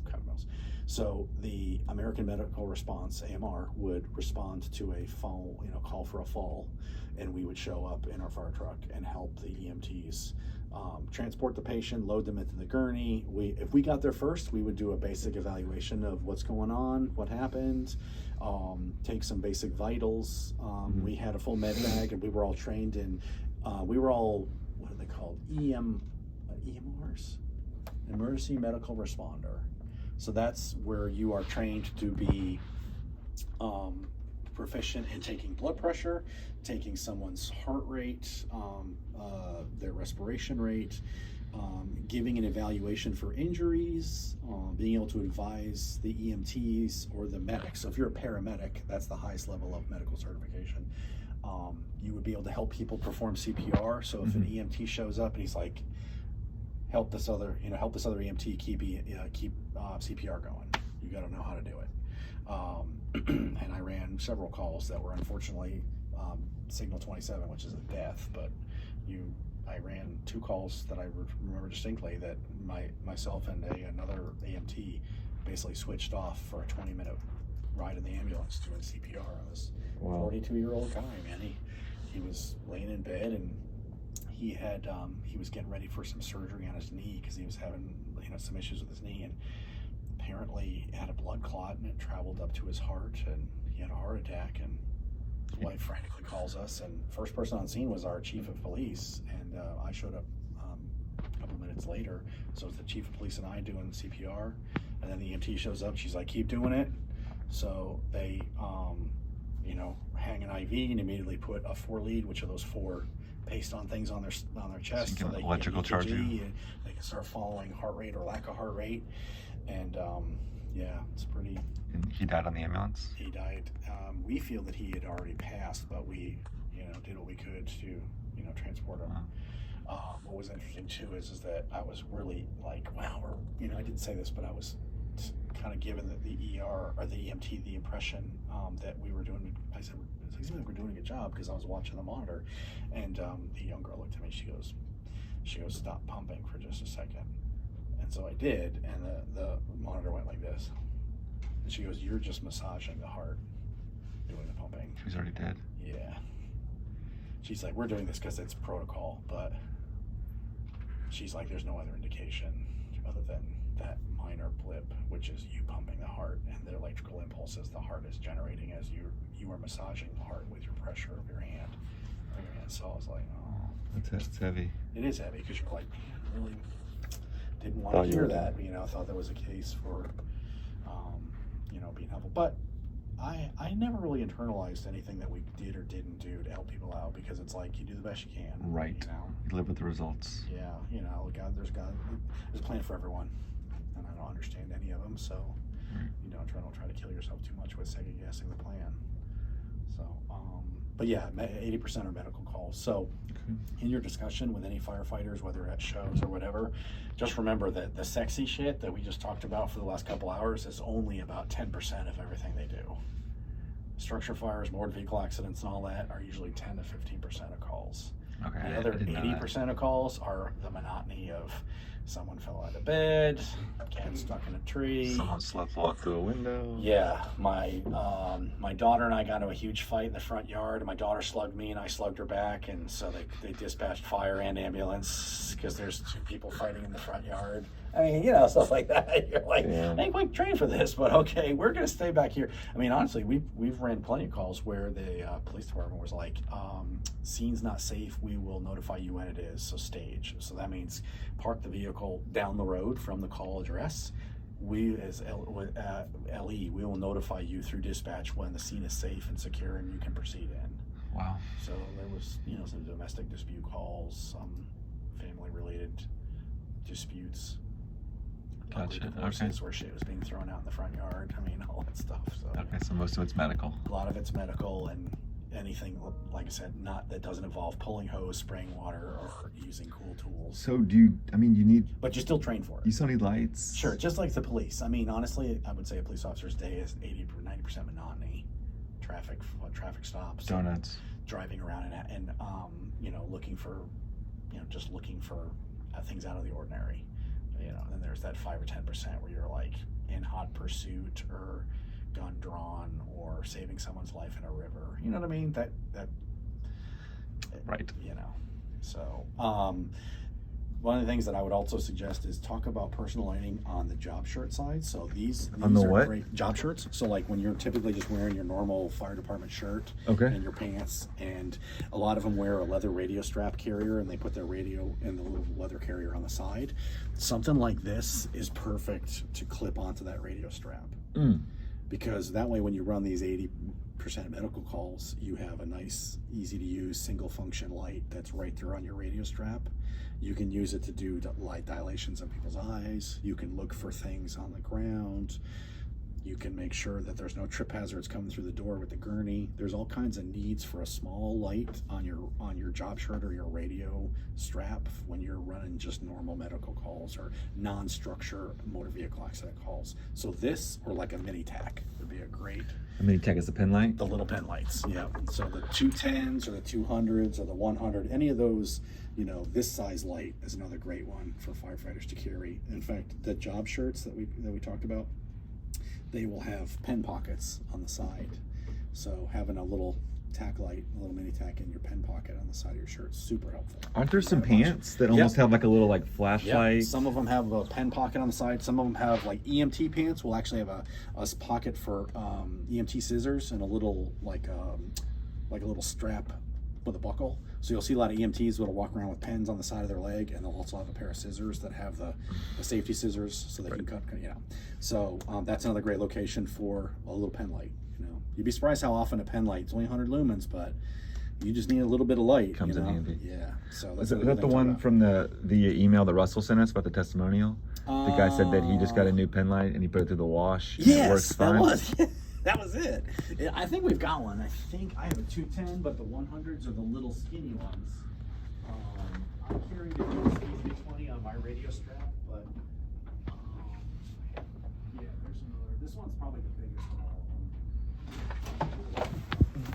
Cottonmills. So the American Medical Response, AMR, would respond to a fall, call for a fall, and we would show up in our fire truck and help the EMTs transport the patient, load them into the gurney. If we got there first, we would do a basic evaluation of what's going on, what happened, take some basic vitals. We had a full med bag, and we were all trained in, we were all, what are they called? EMRs, emergency medical responder. So that's where you are trained to be proficient in taking blood pressure, taking someone's heart rate, their respiration rate, giving an evaluation for injuries, being able to advise the EMTs or the medics. So if you're a paramedic, that's the highest level of medical certification. You would be able to help people perform CPR. So if an EMT shows up and he's like, help this other EMT keep CPR going. You got to know how to do it. And I ran several calls that were unfortunately signal 27, which is a death. But I ran 2 calls that I remember distinctly that myself and another EMT basically switched off for a 20-minute ride in the ambulance doing CPR on this 42-year-old guy. Man, he was laying in bed, and he was getting ready for some surgery on his knee because he some issues with his knee, and apparently had a blood clot, and it traveled up to his heart, and he had a heart attack. And his wife frantically calls us, and first person on scene was our chief of police, and I showed up a couple minutes later. So it's the chief of police and I doing CPR, and then the EMT shows up. She's like, "Keep doing it." So they, hang an IV and immediately put a 4-lead, which are those 4 paste-on things on their chest, So you can they can electrical get charge you. EKG, and they can start following heart rate or lack of heart rate, and it's pretty. And he died on the ambulance. He died. We feel that he had already passed, but we, did what we could to, transport him. Wow. What was interesting too is that I was really like, wow, I didn't say this, but I was kind of given the ER or the EMT the impression that we were doing. I said, it seems like we're doing a good job, because I was watching the monitor, and the young girl looked at me. She goes, "Stop pumping for just a second." And so I did, and the monitor went like this. And she goes, "You're just massaging the heart, doing the pumping." He was already dead. Yeah. She's like, "We're doing this because it's protocol," but she's like, "There's no other indication other than that minor blip, which is you pumping the heart, and the electrical impulses the heart is generating as you are massaging the heart with your pressure of your hand." So I was like, "Oh, That's heavy. it is heavy," because you're like, "Man, I really didn't want Thought to you hear were that." I thought there was a case for, being helpful, but I never really internalized anything that we did or didn't do to help people out, because it's like you do the best you can. Right. You live with the results. Yeah, there's a plan for everyone, and I don't understand any of them. So, don't try to kill yourself too much with second guessing the plan. So, but yeah, 80% are medical calls. So, in your discussion with any firefighters, whether at shows or whatever, just remember that the sexy shit that we just talked about for the last couple hours is only about 10% of everything they do. Structure fires, motor vehicle accidents, and all that are usually 10 to 15% of calls. Okay. The I other didn't know that. 80% of calls are the monotony of someone fell out of bed, cat stuck in a tree. Someone slept walk through a window. Yeah, my daughter and I got into a huge fight in the front yard, and my daughter slugged me and I slugged her back, and so they dispatched fire and ambulance because there's 2 people fighting in the front yard. I mean, stuff like that. You're like, Yeah. I ain't quite trained for this, but okay, we're gonna stay back here. I mean, honestly, we've ran plenty of calls where the police department was like, scene's not safe, we will notify you when it is, so stage. So that means park the vehicle down the road from the call address. We as LE, we will notify you through dispatch when the scene is safe and secure and you can proceed in. Wow. So there was, some domestic dispute calls, some family related disputes. Gotcha. Divorces where shit was being thrown out in the front yard. I mean, all that stuff. So Okay, so most of it's medical. a lot of it's medical, and anything, like I said, that doesn't involve pulling hose, spraying water, or using cool tools. So you need, But you're still trained for you it. still need lights? Sure, just like the police. I mean, honestly, I would say a police officer's day is 90% monotony. Traffic stops. Donuts. Driving around and looking for, just looking for things out of the ordinary. And there's that 5 or 10% where you're like in hot pursuit or gun drawn or saving someone's life in a river. You know what I mean? That Right. So one of the things that I would also suggest is talk about personal lighting on the job shirt side. So these On the are what? great job shirts. So like when you're typically just wearing your normal fire department shirt Okay. and your pants, and a lot of them wear a leather radio strap carrier, and they put their radio in the little leather carrier on the side. Something like this is perfect to clip onto that radio strap. Because that way when you run these 80% medical calls, you have a nice, easy to use single function light that's right there on your radio strap. You can use it to do light dilations on people's eyes. You can look for things on the ground. You can make sure that there's no trip hazards coming through the door with the gurney. There's all kinds of needs for a small light on your job shirt or your radio strap when you're running just normal medical calls or non-structure motor vehicle accident calls. So this, or like a mini tac, would be a great. I mean, tech is the pen light. The little pen lights, yeah. So the 210s or the 200s or the 100, any of those, this size light is another great one for firefighters to carry. In fact, the job shirts that we talked about, they will have pen pockets on the side. So having a little tack light, a little mini tack in your pen pocket on the side of your shirt. Super helpful. Aren't there some Got a bunch. pants that almost have like a little like Yeah, flashlight? some of them have a pen pocket on the side. Some of them have like EMT pants. Will actually have a pocket for EMT scissors and a little like a little strap with a buckle. So you'll see a lot of EMTs that'll walk around with pens on the side of their leg, and they'll also have a pair of scissors that have the safety scissors, so they can cut. You know, so that's another great location for a little pen light. You know, you'd be surprised how often a pen light, it's only 100 lumens, but you just need a little bit of light. Comes you know? in handy. Yeah. So Is that's that the one from the email that Russell sent us about the testimonial? The guy said that he just got a new pen light and he put it through the wash. And it works Yes, fine. that was that was it. I think we've got one. I think I have a 210, but the 100s are the little skinny ones. I'm carrying the USB 320 on my radio strap, but yeah, there's another. This one's probably the biggest of all of them.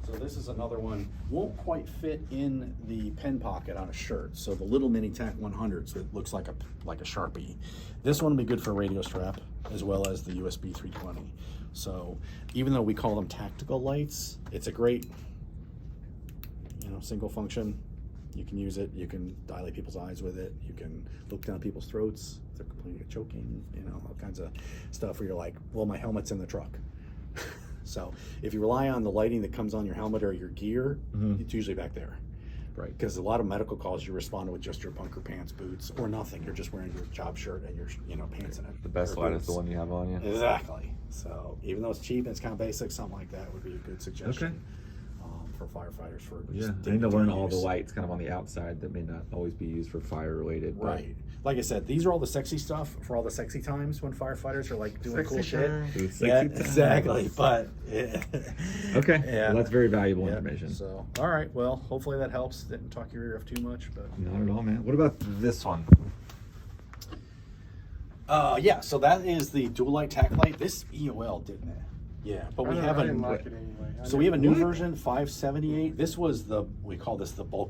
So this is another one. Won't quite fit in the pen pocket on a shirt. So the little mini tack 100s that looks like a Sharpie. This one will be good for a radio strap as well as the USB 320. So even though we call them tactical lights, it's a great, single function. You can use it. You can dilate people's eyes with it. You can look down people's throats if they're complaining of choking. All kinds of stuff where you're like, well, my helmet's in the truck. So if you rely on the lighting that comes on your helmet or your gear, it's usually back there. Right. Because a lot of medical calls, you respond with just your bunker pants, boots, or nothing. You're just wearing your job shirt and your pants in it. The best light is the one you have on you. Exactly. So even though it's cheap and it's kind of basic, something like that would be a good suggestion. For firefighters. I need to learn all the lights kind of on the outside that may not always be used for fire related. Right. Like I said, these are all the sexy stuff for all the sexy times when firefighters are like doing cool shit. Yeah, exactly. But okay. Yeah. Well, that's very valuable information. So, all right. Well, hopefully that helps. Didn't talk your ear off too much, but not at all, man. What about this one? Yeah. So that is the dual light tack light. This EOL, didn't it? Yeah, but we I haven't. didn't like it anyway. So we have a new version, 578. This was we call this the bulk